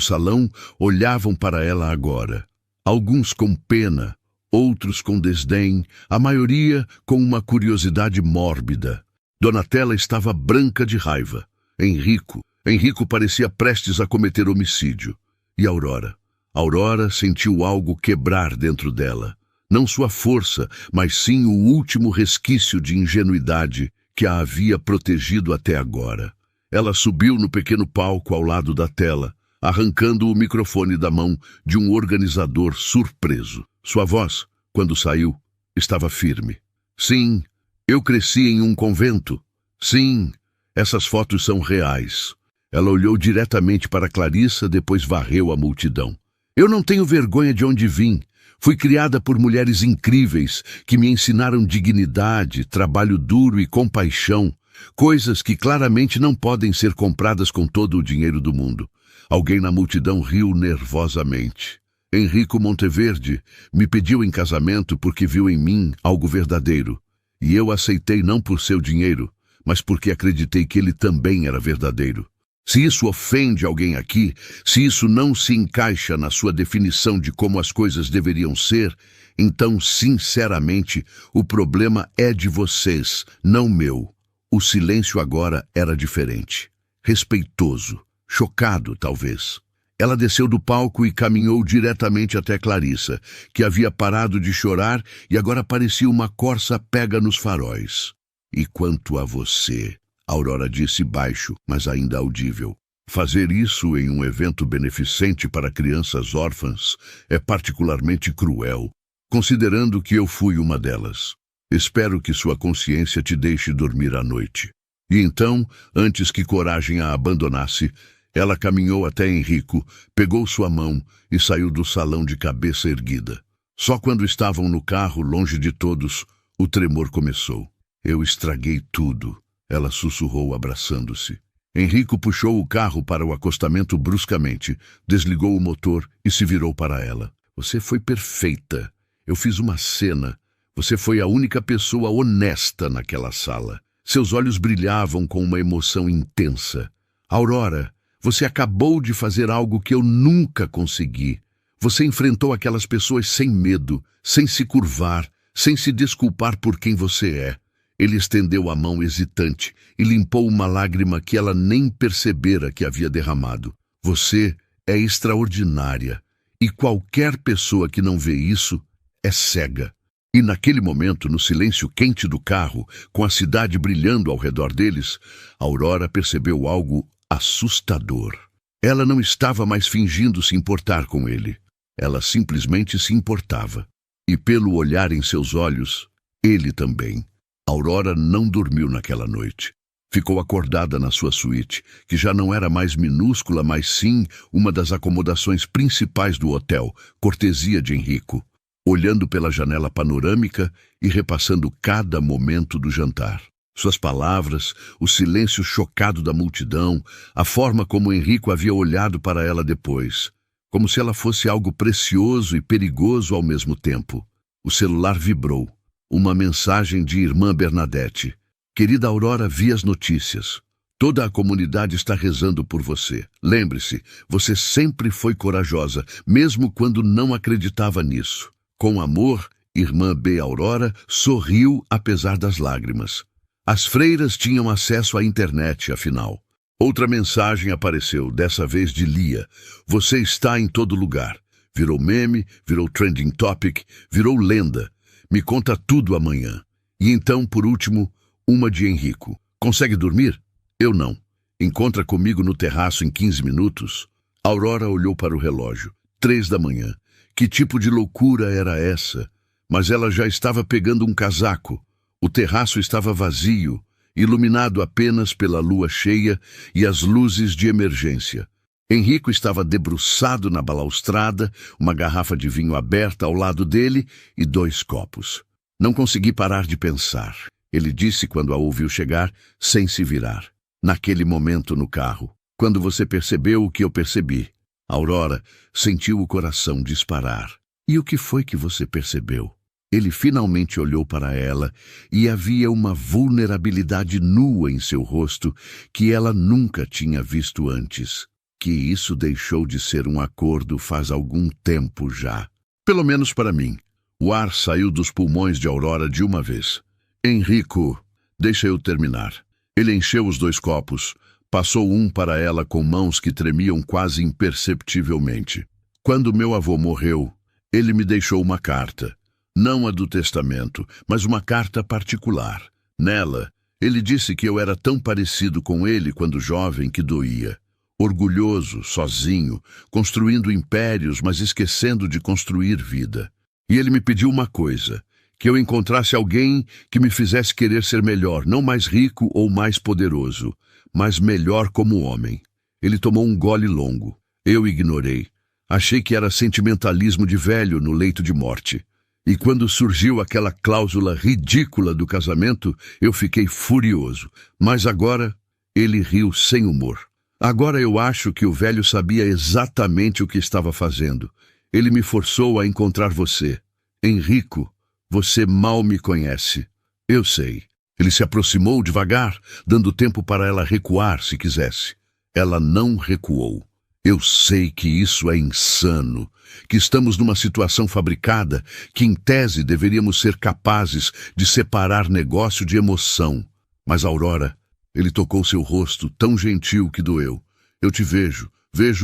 salão olhavam para ela agora. Alguns com pena, outros com desdém, a maioria com uma curiosidade mórbida. Donatella estava branca de raiva. Henrico parecia prestes a cometer homicídio. E Aurora? Aurora sentiu algo quebrar dentro dela. Não sua força, mas sim o último resquício de ingenuidade que a havia protegido até agora. Ela subiu no pequeno palco ao lado da tela, arrancando o microfone da mão de um organizador surpreso. Sua voz, quando saiu, estava firme. Sim, eu cresci em um convento. Sim, essas fotos são reais. Ela olhou diretamente para Clarissa, depois varreu a multidão. Eu não tenho vergonha de onde vim. Fui criada por mulheres incríveis que me ensinaram dignidade, trabalho duro e compaixão, coisas que claramente não podem ser compradas com todo o dinheiro do mundo. Alguém na multidão riu nervosamente. Henrico Monteverde me pediu em casamento porque viu em mim algo verdadeiro. E eu aceitei não por seu dinheiro, mas porque acreditei que ele também era verdadeiro. Se isso ofende alguém aqui, se isso não se encaixa na sua definição de como as coisas deveriam ser, então, sinceramente, o problema é de vocês, não meu. O silêncio agora era diferente. Respeitoso. Chocado, talvez. Ela desceu do palco e caminhou diretamente até Clarissa, que havia parado de chorar e agora parecia uma corça pega nos faróis. E quanto a você, Aurora disse baixo, mas ainda audível, fazer isso em um evento beneficente para crianças órfãs é particularmente cruel, considerando que eu fui uma delas. Espero que sua consciência te deixe dormir à noite. E então, antes que coragem a abandonasse, ela caminhou até Henrico, pegou sua mão e saiu do salão de cabeça erguida. Só quando estavam no carro, longe de todos, o tremor começou. Eu estraguei tudo, ela sussurrou abraçando-se. Henrico puxou o carro para o acostamento bruscamente, desligou o motor e se virou para ela. Você foi perfeita. Eu fiz uma cena. Você foi a única pessoa honesta naquela sala. Seus olhos brilhavam com uma emoção intensa. Aurora, você acabou de fazer algo que eu nunca consegui. Você enfrentou aquelas pessoas sem medo, sem se curvar, sem se desculpar por quem você é. Ele estendeu a mão hesitante e limpou uma lágrima que ela nem percebera que havia derramado. Você é extraordinária, e qualquer pessoa que não vê isso é cega. E naquele momento, no silêncio quente do carro, com a cidade brilhando ao redor deles, Aurora percebeu algo assustador. Ela não estava mais fingindo se importar com ele. Ela simplesmente se importava. E pelo olhar em seus olhos, ele também. Aurora não dormiu naquela noite. Ficou acordada na sua suíte, que já não era mais minúscula, mas sim uma das acomodações principais do hotel, cortesia de Henrico, olhando pela janela panorâmica e repassando cada momento do jantar. Suas palavras, o silêncio chocado da multidão, a forma como Henrico havia olhado para ela depois, como se ela fosse algo precioso e perigoso ao mesmo tempo. O celular vibrou. Uma mensagem de irmã Bernadette. Querida Aurora, vi as notícias. Toda a comunidade está rezando por você. Lembre-se, você sempre foi corajosa, mesmo quando não acreditava nisso. Com amor, irmã B. Aurora sorriu apesar das lágrimas. As freiras tinham acesso à internet, afinal. Outra mensagem apareceu, dessa vez de Lia. Você está em todo lugar. Virou meme, virou trending topic, virou lenda. Me conta tudo amanhã. E então, por último, uma de Henrico. Consegue dormir? Eu não. Encontra comigo no terraço em 15 minutos? Aurora olhou para o relógio. 3 da manhã. Que tipo de loucura era essa? Mas ela já estava pegando um casaco. O terraço estava vazio, iluminado apenas pela lua cheia e as luzes de emergência. Henrico estava debruçado na balaustrada, uma garrafa de vinho aberta ao lado dele e 2 copos. Não consegui parar de pensar, ele disse quando a ouviu chegar, sem se virar. Naquele momento no carro, quando você percebeu o que eu percebi. Aurora sentiu o coração disparar. E o que foi que você percebeu? Ele finalmente olhou para ela e havia uma vulnerabilidade nua em seu rosto que ela nunca tinha visto antes. Que isso deixou de ser um acordo faz algum tempo já. Pelo menos para mim. O ar saiu dos pulmões de Aurora de uma vez. Henrico, deixa eu terminar. Ele encheu os 2 copos, passou um para ela com mãos que tremiam quase imperceptivelmente. Quando meu avô morreu, ele me deixou uma carta. Não a do testamento, mas uma carta particular. Nela, ele disse que eu era tão parecido com ele quando jovem que doía. Orgulhoso, sozinho, construindo impérios, mas esquecendo de construir vida. E ele me pediu uma coisa, que eu encontrasse alguém que me fizesse querer ser melhor, não mais rico ou mais poderoso, mas melhor como homem. Ele tomou um gole longo. Eu ignorei. Achei que era sentimentalismo de velho no leito de morte. E quando surgiu aquela cláusula ridícula do casamento, eu fiquei furioso. Mas agora, ele riu sem humor. Agora eu acho que o velho sabia exatamente o que estava fazendo. Ele me forçou a encontrar você. Henrico, você mal me conhece. Eu sei. Ele se aproximou devagar, dando tempo para ela recuar se quisesse. Ela não recuou. Eu sei que isso é insano, que estamos numa situação fabricada, que em tese deveríamos ser capazes de separar negócio de emoção. Mas Aurora, ele tocou seu rosto tão gentil que doeu. Eu te vejo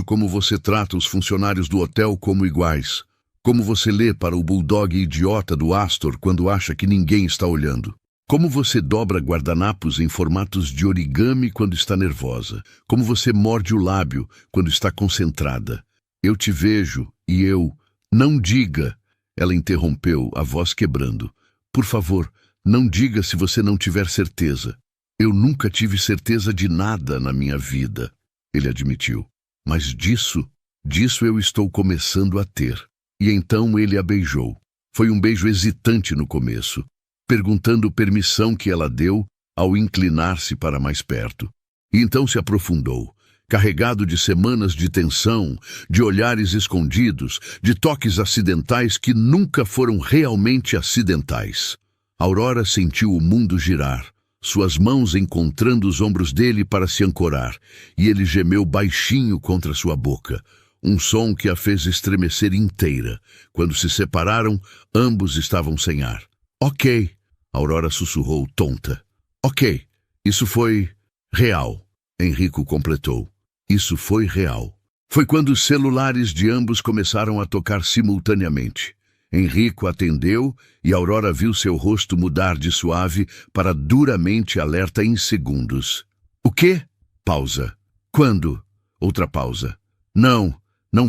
como você trata os funcionários do hotel como iguais. Como você lê para o bulldog idiota do Astor quando acha que ninguém está olhando. Como você dobra guardanapos em formatos de origami quando está nervosa. Como você morde o lábio quando está concentrada. Eu te vejo e eu... Não diga! Ela interrompeu, a voz quebrando. Por favor, não diga se você não tiver certeza. Eu nunca tive certeza de nada na minha vida, ele admitiu. Mas disso eu estou começando a ter. E então ele a beijou. Foi um beijo hesitante no começo, perguntando permissão que ela deu ao inclinar-se para mais perto. E então se aprofundou, carregado de semanas de tensão, de olhares escondidos, de toques acidentais que nunca foram realmente acidentais. Aurora sentiu o mundo girar, suas mãos encontrando os ombros dele para se ancorar, e ele gemeu baixinho contra sua boca, um som que a fez estremecer inteira. Quando se separaram, ambos estavam sem ar. Ok, Aurora sussurrou, tonta. Ok, isso foi real, Henrico completou. Isso foi real. Foi quando os celulares de ambos começaram a tocar simultaneamente. Henrico atendeu e Aurora viu seu rosto mudar de suave para duramente alerta em segundos. O quê? Pausa. Quando? Outra pausa. Não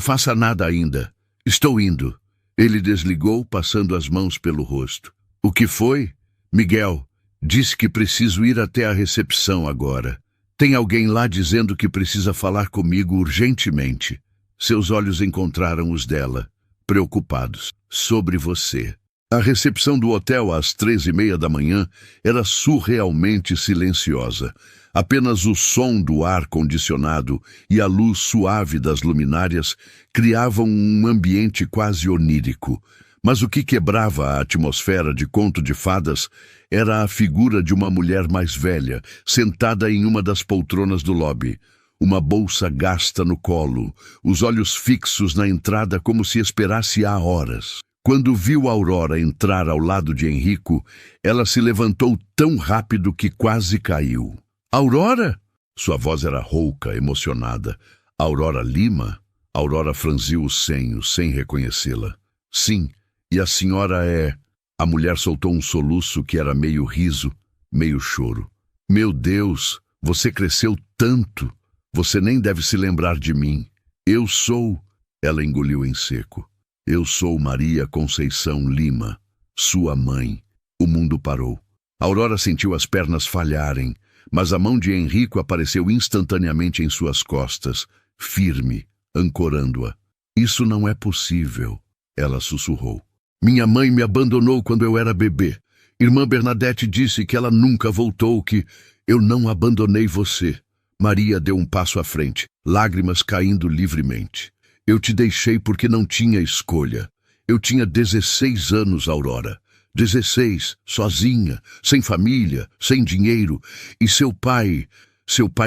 faça nada ainda. Estou indo. Ele desligou, passando as mãos pelo rosto. O que foi? Miguel, disse que preciso ir até a recepção agora. Tem alguém lá dizendo que precisa falar comigo urgentemente. Seus olhos encontraram os dela, preocupados. Sobre você. A recepção do hotel às 3:30 da manhã era surrealmente silenciosa. Apenas o som do ar-condicionado e a luz suave das luminárias criavam um ambiente quase onírico. Mas o que quebrava a atmosfera de conto de fadas era a figura de uma mulher mais velha, sentada em uma das poltronas do lobby. Uma bolsa gasta no colo, os olhos fixos na entrada como se esperasse há horas. Quando viu Aurora entrar ao lado de Henrico, ela se levantou tão rápido que quase caiu. Aurora? Sua voz era rouca, emocionada. Aurora Lima? Aurora franziu o senho, sem reconhecê-la. Sim, e a senhora é... A mulher soltou um soluço que era meio riso, meio choro. Meu Deus, você cresceu tanto. Você nem deve se lembrar de mim. Eu sou... Ela engoliu em seco. Eu sou Maria Conceição Lima, sua mãe. O mundo parou. Aurora sentiu as pernas falharem, mas a mão de Henrico apareceu instantaneamente em suas costas, firme, ancorando-a. Isso não é possível, ela sussurrou. Minha mãe me abandonou quando eu era bebê. Irmã Bernadette disse que ela nunca voltou, que eu não abandonei você. Maria deu um passo à frente, lágrimas caindo livremente. Eu te deixei porque não tinha escolha. Eu tinha 16 anos, Aurora. 16, sozinha, sem família, sem dinheiro. E seu pai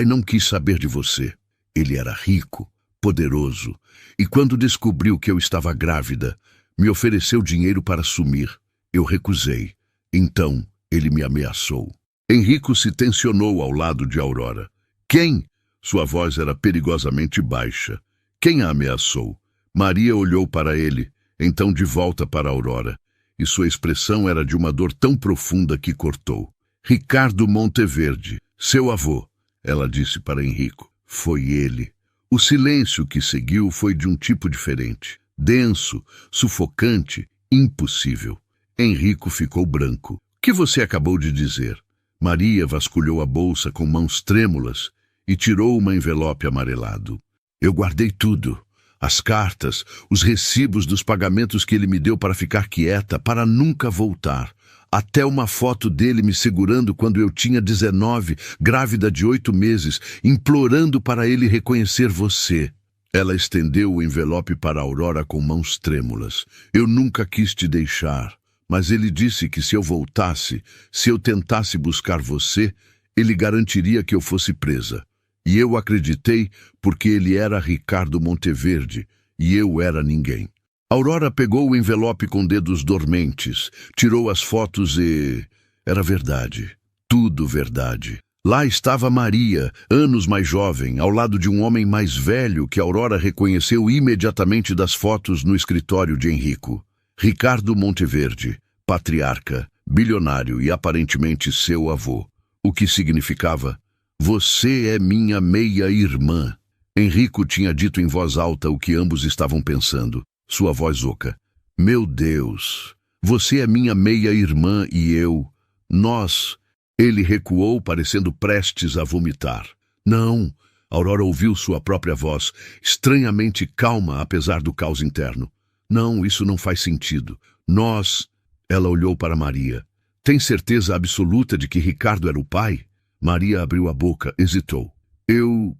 não quis saber de você. Ele era rico, poderoso. E quando descobriu que eu estava grávida, me ofereceu dinheiro para sumir. Eu recusei. Então, ele me ameaçou. Henrico se tensionou ao lado de Aurora. Quem? Sua voz era perigosamente baixa. Quem a ameaçou? Maria olhou para ele, então de volta para Aurora, e sua expressão era de uma dor tão profunda que cortou. Ricardo Monteverde, seu avô, ela disse para Henrico. Foi ele. O silêncio que seguiu foi de um tipo diferente. Denso, sufocante, impossível. Henrico ficou branco. O que você acabou de dizer? Maria vasculhou a bolsa com mãos trêmulas e tirou um envelope amarelado. Eu guardei tudo. As cartas, os recibos dos pagamentos que ele me deu para ficar quieta, para nunca voltar. Até uma foto dele me segurando quando eu tinha 19, grávida de 8 meses, implorando para ele reconhecer você. Ela estendeu o envelope para Aurora com mãos trêmulas. Eu nunca quis te deixar, mas ele disse que se eu voltasse, se eu tentasse buscar você, ele garantiria que eu fosse presa. E eu acreditei porque ele era Ricardo Monteverde e eu era ninguém. Aurora pegou o envelope com dedos dormentes, tirou as fotos e... Era verdade. Tudo verdade. Lá estava Maria, anos mais jovem, ao lado de um homem mais velho que Aurora reconheceu imediatamente das fotos no escritório de Henrico. Ricardo Monteverde, patriarca, bilionário e aparentemente seu avô. O que significava... Você é minha meia-irmã. Henrico tinha dito em voz alta o que ambos estavam pensando, sua voz oca. Meu Deus, você é minha meia-irmã e eu... Nós... Ele recuou, parecendo prestes a vomitar. Não, Aurora ouviu sua própria voz, estranhamente calma apesar do caos interno. Não, isso não faz sentido. Nós... Ela olhou para Maria. Tem certeza absoluta de que Ricardo era o pai? Maria abriu a boca, hesitou. Eu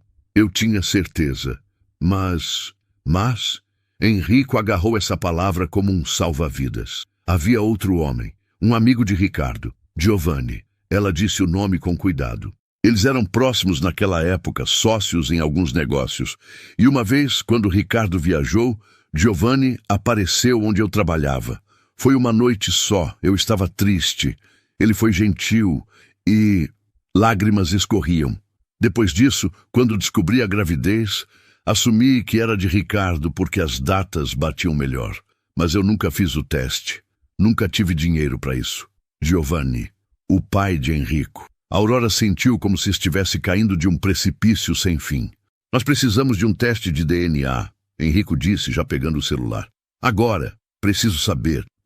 tinha certeza. Mas... Henrico agarrou essa palavra como um salva-vidas. Havia outro homem, um amigo de Ricardo, Giovanni. Ela disse o nome com cuidado. Eles eram próximos naquela época, sócios em alguns negócios. E uma vez, quando Ricardo viajou, Giovanni apareceu onde eu trabalhava. Foi uma noite só, eu estava triste. Ele foi gentil e... Lágrimas escorriam. Depois disso, quando descobri a gravidez, assumi que era de Ricardo porque as datas batiam melhor. Mas eu nunca fiz o teste. Nunca tive dinheiro para isso. Giovanni, o pai de Henrico. Aurora sentiu como se estivesse caindo de um precipício sem fim. Nós precisamos de um teste de DNA, Henrico disse, já pegando o celular. Agora,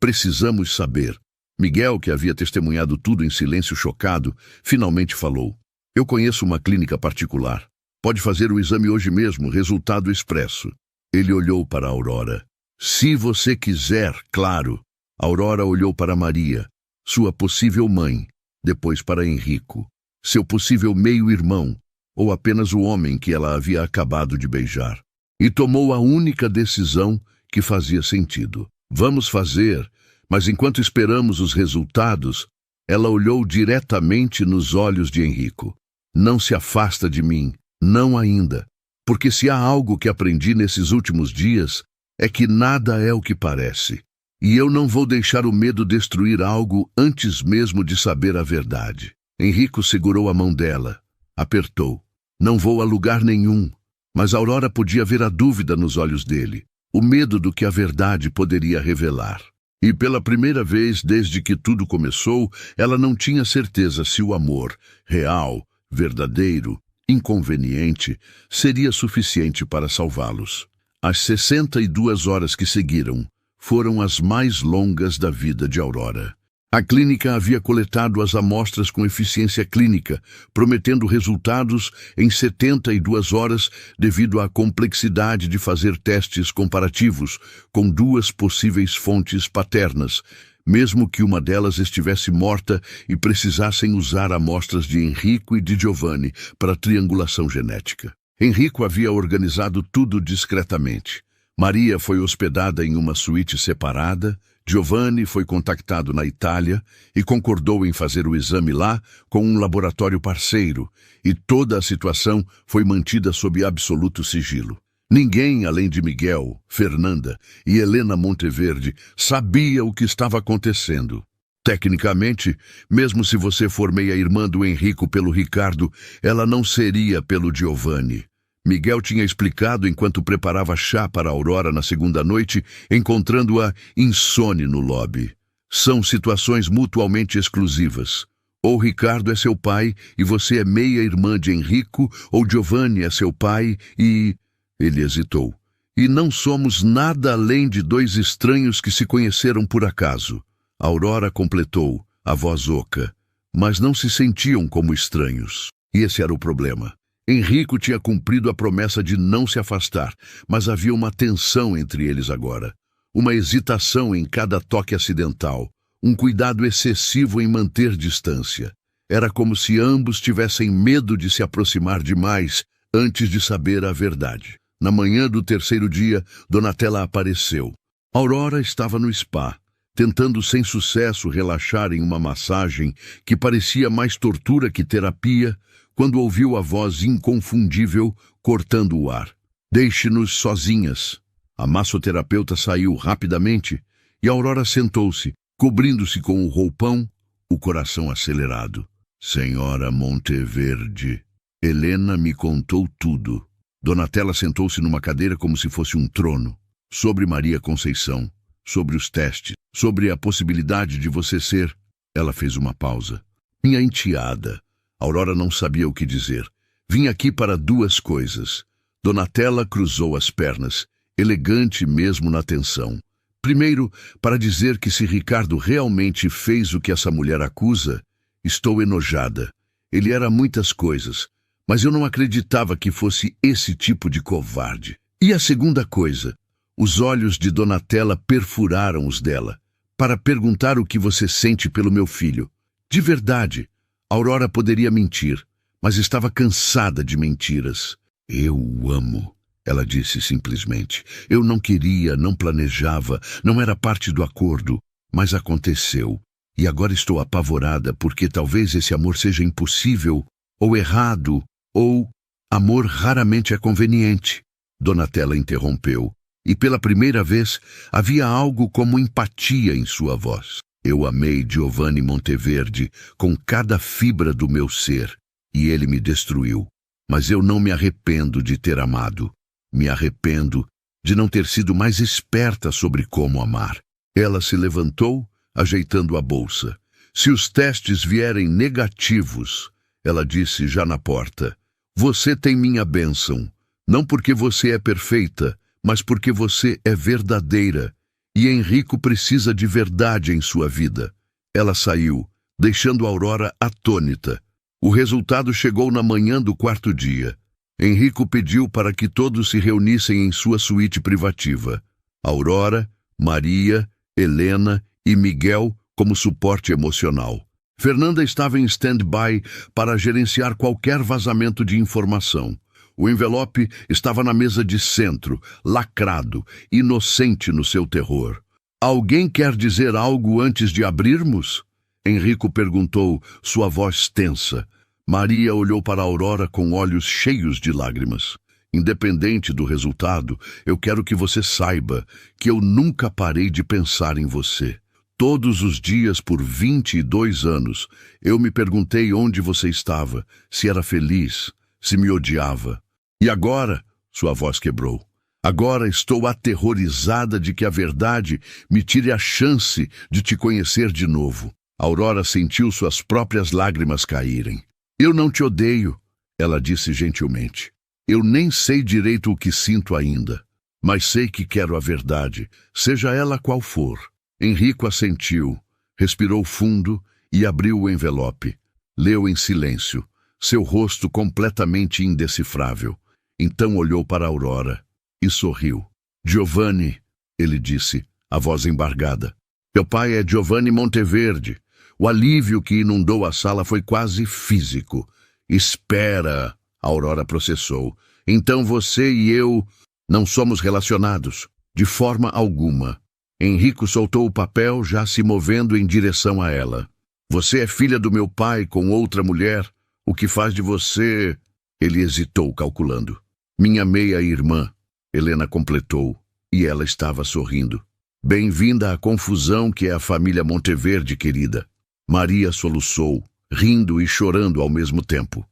precisamos saber. Miguel, que havia testemunhado tudo em silêncio chocado, finalmente falou. Eu conheço uma clínica particular. Pode fazer o exame hoje mesmo, resultado expresso. Ele olhou para Aurora. Se você quiser, claro. Aurora olhou para Maria, sua possível mãe, depois para Henrico, seu possível meio-irmão, ou apenas o homem que ela havia acabado de beijar. E tomou a única decisão que fazia sentido. Vamos fazer... Mas enquanto esperamos os resultados, ela olhou diretamente nos olhos de Henrico. Não se afasta de mim, não ainda, porque se há algo que aprendi nesses últimos dias, é que nada é o que parece. E eu não vou deixar o medo destruir algo antes mesmo de saber a verdade. Henrico segurou a mão dela, apertou. Não vou a lugar nenhum. Mas Aurora podia ver a dúvida nos olhos dele, o medo do que a verdade poderia revelar. E pela primeira vez desde que tudo começou, ela não tinha certeza se o amor, real, verdadeiro, inconveniente, seria suficiente para salvá-los. As 62 horas que seguiram foram as mais longas da vida de Aurora. A clínica havia coletado as amostras com eficiência clínica, prometendo resultados em 72 horas devido à complexidade de fazer testes comparativos com duas possíveis fontes paternas, mesmo que uma delas estivesse morta e precisassem usar amostras de Henrico e de Giovanni para triangulação genética. Henrico havia organizado tudo discretamente. Maria foi hospedada em uma suíte separada. Giovanni foi contactado na Itália e concordou em fazer o exame lá com um laboratório parceiro, e toda a situação foi mantida sob absoluto sigilo. Ninguém, além de Miguel, Fernanda e Helena Monteverde, sabia o que estava acontecendo. Tecnicamente, mesmo se você for meia-irmã do Henrico pelo Ricardo, ela não seria pelo Giovanni. Miguel tinha explicado enquanto preparava chá para Aurora na segunda noite, encontrando-a insone no lobby. São situações mutuamente exclusivas. Ou Ricardo é seu pai e você é meia-irmã de Henrico, ou Giovanni é seu pai e... Ele hesitou. E não somos nada além de dois estranhos que se conheceram por acaso. Aurora completou, a voz oca. Mas não se sentiam como estranhos. E esse era o problema. Henrico tinha cumprido a promessa de não se afastar, mas havia uma tensão entre eles agora. Uma hesitação em cada toque acidental, um cuidado excessivo em manter distância. Era como se ambos tivessem medo de se aproximar demais antes de saber a verdade. Na manhã do terceiro dia, Donatella apareceu. Aurora estava no spa, tentando sem sucesso relaxar em uma massagem que parecia mais tortura que terapia, quando ouviu a voz inconfundível cortando o ar. Deixe-nos sozinhas. A massoterapeuta saiu rapidamente e Aurora sentou-se, cobrindo-se com o roupão, o coração acelerado. Senhora Monteverde, Helena me contou tudo. Donatella sentou-se numa cadeira como se fosse um trono. Sobre Maria Conceição, sobre os testes, sobre a possibilidade de você ser... Ela fez uma pausa. Minha enteada. Aurora não sabia o que dizer. Vim aqui para duas coisas. Donatella cruzou as pernas, elegante mesmo na tensão. Primeiro, para dizer que se Ricardo realmente fez o que essa mulher acusa, estou enojada. Ele era muitas coisas, mas eu não acreditava que fosse esse tipo de covarde. E a segunda coisa, os olhos de Donatella perfuraram os dela, para perguntar o que você sente pelo meu filho. De verdade. Aurora poderia mentir, mas estava cansada de mentiras. Eu o amo, ela disse simplesmente. Eu não queria, não planejava, não era parte do acordo, mas aconteceu. E agora estou apavorada porque talvez esse amor seja impossível, ou errado, ou... Amor raramente é conveniente. Donatella interrompeu, e pela primeira vez havia algo como empatia em sua voz. Eu amei Giovanni Monteverde com cada fibra do meu ser, e ele me destruiu. Mas eu não me arrependo de ter amado. Me arrependo de não ter sido mais esperta sobre como amar. Ela se levantou, ajeitando a bolsa. Se os testes vierem negativos, ela disse já na porta, você tem minha bênção. Não porque você é perfeita, mas porque você é verdadeira. E Henrico precisa de verdade em sua vida. Ela saiu, deixando Aurora atônita. O resultado chegou na manhã do quarto dia. Henrico pediu para que todos se reunissem em sua suíte privativa. Aurora, Maria, Helena e Miguel como suporte emocional. Fernanda estava em stand-by para gerenciar qualquer vazamento de informação. O envelope estava na mesa de centro, lacrado, inocente no seu terror. Alguém quer dizer algo antes de abrirmos? Henrico perguntou, sua voz tensa. Maria olhou para Aurora com olhos cheios de lágrimas. Independente do resultado, eu quero que você saiba que eu nunca parei de pensar em você. Todos os dias por 22 anos, eu me perguntei onde você estava, se era feliz, se me odiava. E agora, sua voz quebrou. Agora estou aterrorizada de que a verdade me tire a chance de te conhecer de novo. Aurora sentiu suas próprias lágrimas caírem. Eu não te odeio, ela disse gentilmente. Eu nem sei direito o que sinto ainda, mas sei que quero a verdade, seja ela qual for. Enrico assentiu, respirou fundo e abriu o envelope. Leu em silêncio, seu rosto completamente indecifrável. Então olhou para Aurora e sorriu. Giovanni, ele disse, a voz embargada. Teu pai é Giovanni Monteverde. O alívio que inundou a sala foi quase físico. Espera, Aurora processou. Então você e eu não somos relacionados, de forma alguma. Enrico soltou o papel, já se movendo em direção a ela. Você é filha do meu pai com outra mulher. O que faz de você... Ele hesitou, calculando. Minha meia-irmã, Helena completou, e ela estava sorrindo. Bem-vinda à confusão que é a família Monteverde, querida. Maria soluçou, rindo e chorando ao mesmo tempo.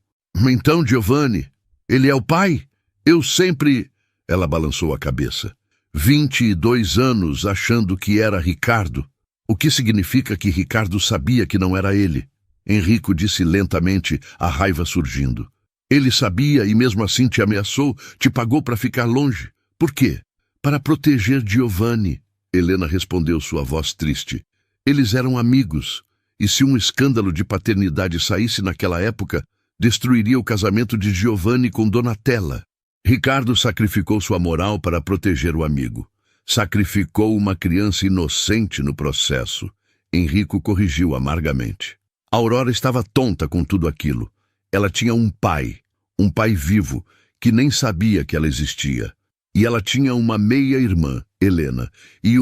Então, Giovanni, ele é o pai? Eu sempre... Ela balançou a cabeça. 22 anos achando que era Ricardo. O que significa que Ricardo sabia que não era ele? Enrico disse lentamente, a raiva surgindo. Ele sabia e mesmo assim te ameaçou, te pagou para ficar longe. Por quê? Para proteger Giovanni. Helena respondeu, sua voz triste. Eles eram amigos, e se um escândalo de paternidade saísse naquela época, destruiria o casamento de Giovanni com Donatella. Ricardo sacrificou sua moral para proteger o amigo. Sacrificou uma criança inocente no processo. Enrico corrigiu amargamente. Aurora estava tonta com tudo aquilo. Ela tinha um pai vivo, que nem sabia que ela existia. E ela tinha uma meia-irmã, Helena, e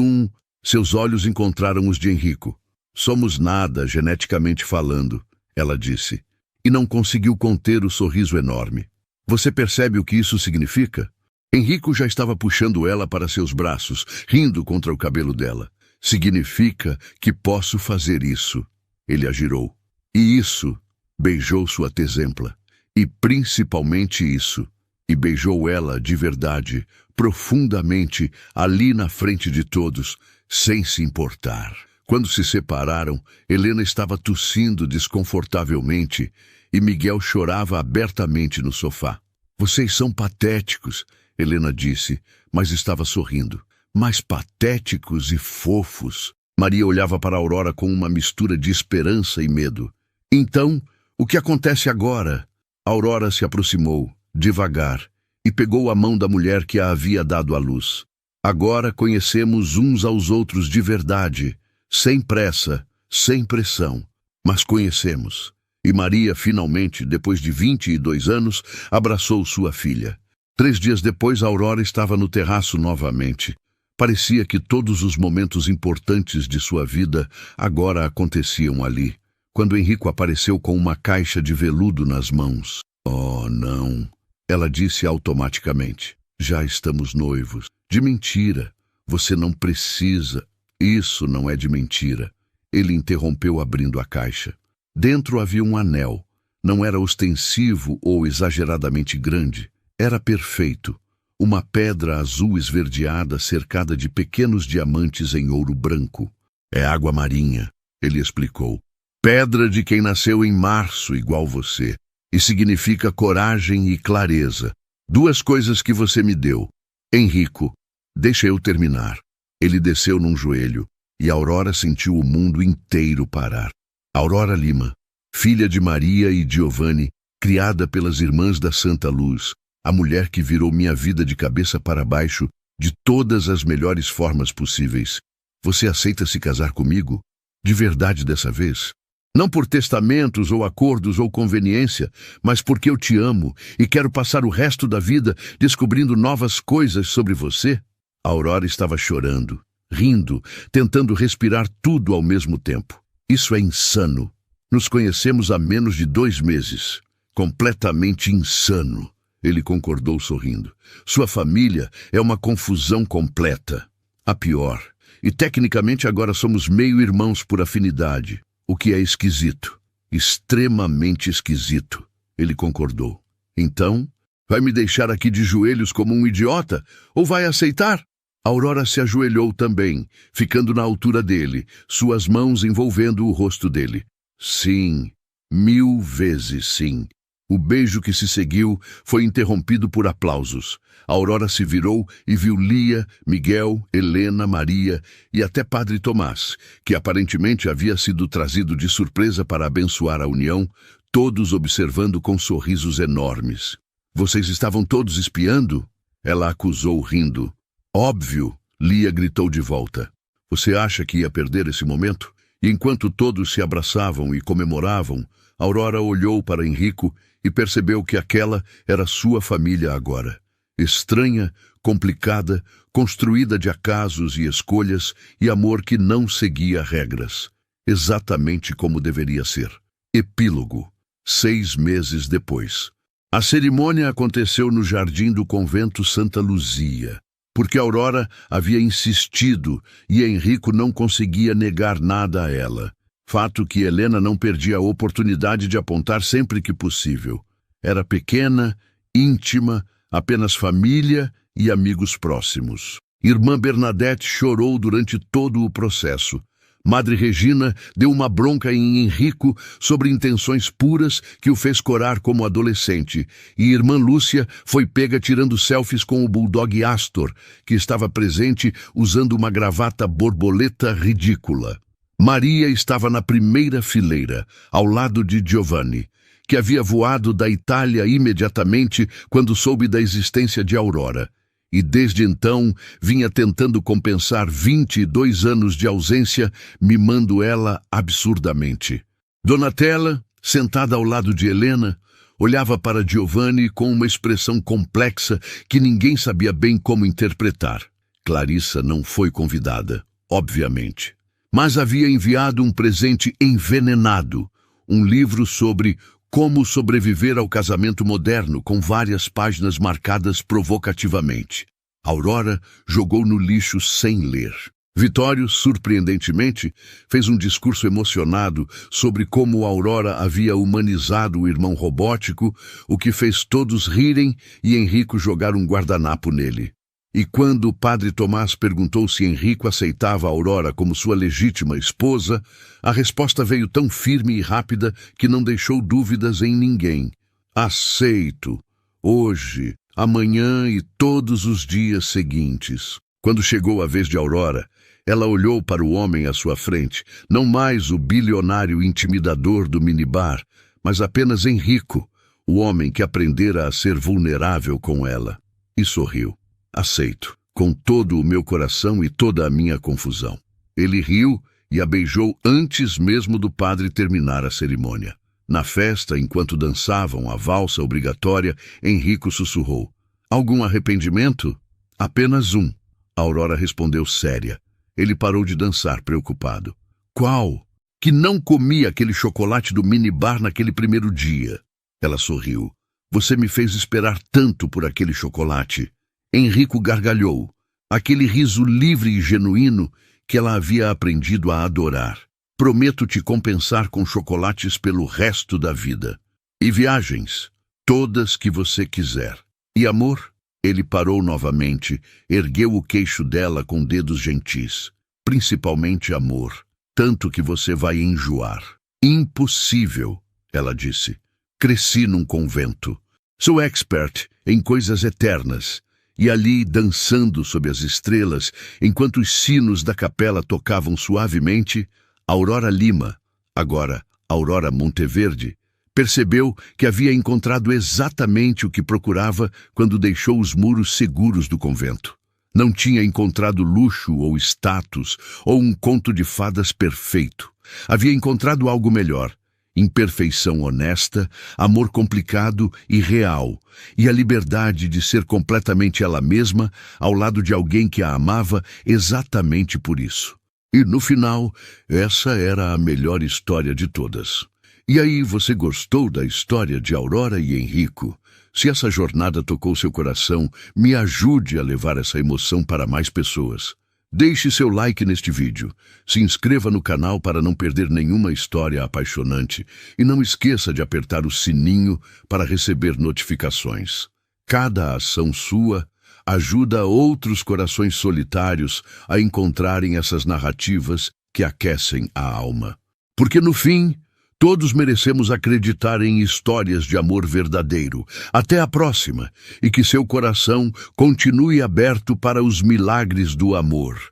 Seus olhos encontraram os de Enrico. Somos nada, geneticamente falando, ela disse, e não conseguiu conter o sorriso enorme. Você percebe o que isso significa? Enrico já estava puxando ela para seus braços, rindo contra o cabelo dela. Significa que posso fazer isso. Ele a girou. E isso, beijou sua tesempla. E principalmente isso. E beijou ela de verdade, profundamente, ali na frente de todos, sem se importar. Quando se separaram, Helena estava tossindo desconfortavelmente e Miguel chorava abertamente no sofá. Vocês são patéticos, Helena disse, mas estava sorrindo. Mais patéticos e fofos. Maria olhava para Aurora com uma mistura de esperança e medo. Então, o que acontece agora? Aurora se aproximou, devagar, e pegou a mão da mulher que a havia dado à luz. Agora conhecemos uns aos outros de verdade, sem pressa, sem pressão, mas conhecemos. E Maria, finalmente, depois de 22 anos, abraçou sua filha. 3 dias depois, Aurora estava no terraço novamente. Parecia que todos os momentos importantes de sua vida agora aconteciam ali, quando Enrico apareceu com uma caixa de veludo nas mãos. Oh, não, ela disse automaticamente. Já estamos noivos. De mentira. Você não precisa. Isso não é de mentira. Ele interrompeu abrindo a caixa. Dentro havia um anel. Não era ostensivo ou exageradamente grande. Era perfeito. Uma pedra azul esverdeada cercada de pequenos diamantes em ouro branco. É água marinha, ele explicou. Pedra de quem nasceu em março, igual você. E significa coragem e clareza. 2 coisas que você me deu. Enrico, deixa eu terminar. Ele desceu num joelho e Aurora sentiu o mundo inteiro parar. Aurora Lima, filha de Maria e Giovanni, criada pelas Irmãs da Santa Luz, a mulher que virou minha vida de cabeça para baixo de todas as melhores formas possíveis. Você aceita se casar comigo? De verdade dessa vez? Não por testamentos ou acordos ou conveniência, mas porque eu te amo e quero passar o resto da vida descobrindo novas coisas sobre você? A Aurora estava chorando, rindo, tentando respirar tudo ao mesmo tempo. Isso é insano. Nos conhecemos há menos de 2 meses. Completamente insano. Ele concordou sorrindo. Sua família é uma confusão completa. A pior. E tecnicamente agora somos meio-irmãos por afinidade. O que é esquisito. Extremamente esquisito. Ele concordou. Então, vai me deixar aqui de joelhos como um idiota? Ou vai aceitar? Aurora se ajoelhou também, ficando na altura dele, suas mãos envolvendo o rosto dele. Sim, 1000 vezes sim. O beijo que se seguiu foi interrompido por aplausos. Aurora se virou e viu Lia, Miguel, Helena, Maria e até Padre Tomás, que aparentemente havia sido trazido de surpresa para abençoar a união, todos observando com sorrisos enormes. Vocês estavam todos espiando? Ela acusou rindo. Óbvio, Lia gritou de volta. Você acha que ia perder esse momento? E enquanto todos se abraçavam e comemoravam, Aurora olhou para Henrico e percebeu que aquela era sua família agora. Estranha, complicada, construída de acasos e escolhas e amor que não seguia regras. Exatamente como deveria ser. Epílogo. 6 meses depois. A cerimônia aconteceu no jardim do convento Santa Luzia, porque Aurora havia insistido e Henrico não conseguia negar nada a ela. Fato que Helena não perdia a oportunidade de apontar sempre que possível. Era pequena, íntima, apenas família e amigos próximos. Irmã Bernadette chorou durante todo o processo. Madre Regina deu uma bronca em Henrico sobre intenções puras que o fez corar como adolescente, e Irmã Lúcia foi pega tirando selfies com o bulldog Astor, que estava presente usando uma gravata borboleta ridícula. Maria estava na primeira fileira, ao lado de Giovanni, que havia voado da Itália imediatamente quando soube da existência de Aurora. E desde então vinha tentando compensar 22 anos de ausência, mimando ela absurdamente. Donatella, sentada ao lado de Helena, olhava para Giovanni com uma expressão complexa que ninguém sabia bem como interpretar. Clarissa não foi convidada, obviamente, mas havia enviado um presente envenenado, um livro sobre como sobreviver ao casamento moderno, com várias páginas marcadas provocativamente. Aurora jogou no lixo sem ler. Vitório, surpreendentemente, fez um discurso emocionado sobre como Aurora havia humanizado o irmão robótico, o que fez todos rirem e Henrico jogar um guardanapo nele. E quando o padre Tomás perguntou se Henrico aceitava Aurora como sua legítima esposa, a resposta veio tão firme e rápida que não deixou dúvidas em ninguém. Aceito. Hoje, amanhã e todos os dias seguintes. Quando chegou a vez de Aurora, ela olhou para o homem à sua frente, não mais o bilionário intimidador do minibar, mas apenas Henrico, o homem que aprendera a ser vulnerável com ela, e sorriu. Aceito, com todo o meu coração e toda a minha confusão. Ele riu e a beijou antes mesmo do padre terminar a cerimônia. Na festa, enquanto dançavam a valsa obrigatória, Henrico sussurrou. Algum arrependimento? Apenas um. Aurora respondeu séria. Ele parou de dançar, preocupado. Qual? Que não comi aquele chocolate do minibar naquele primeiro dia. Ela sorriu. Você me fez esperar tanto por aquele chocolate. Henrico gargalhou, aquele riso livre e genuíno que ela havia aprendido a adorar. Prometo te compensar com chocolates pelo resto da vida. E viagens, todas que você quiser. E amor? Ele parou novamente, ergueu o queixo dela com dedos gentis. Principalmente amor, tanto que você vai enjoar. Impossível, ela disse. Cresci num convento. Sou expert em coisas eternas. E ali, dançando sob as estrelas, enquanto os sinos da capela tocavam suavemente, Aurora Lima, agora Aurora Monteverde, percebeu que havia encontrado exatamente o que procurava quando deixou os muros seguros do convento. Não tinha encontrado luxo ou status, ou um conto de fadas perfeito. Havia encontrado algo melhor. Imperfeição honesta, amor complicado e real, e a liberdade de ser completamente ela mesma ao lado de alguém que a amava exatamente por isso. E no final, essa era a melhor história de todas. E aí, você gostou da história de Aurora e Henrico? Se essa jornada tocou seu coração, me ajude a levar essa emoção para mais pessoas. Deixe seu like neste vídeo, se inscreva no canal para não perder nenhuma história apaixonante e não esqueça de apertar o sininho para receber notificações. Cada ação sua ajuda outros corações solitários a encontrarem essas narrativas que aquecem a alma. Porque no fim, todos merecemos acreditar em histórias de amor verdadeiro. Até a próxima, e que seu coração continue aberto para os milagres do amor.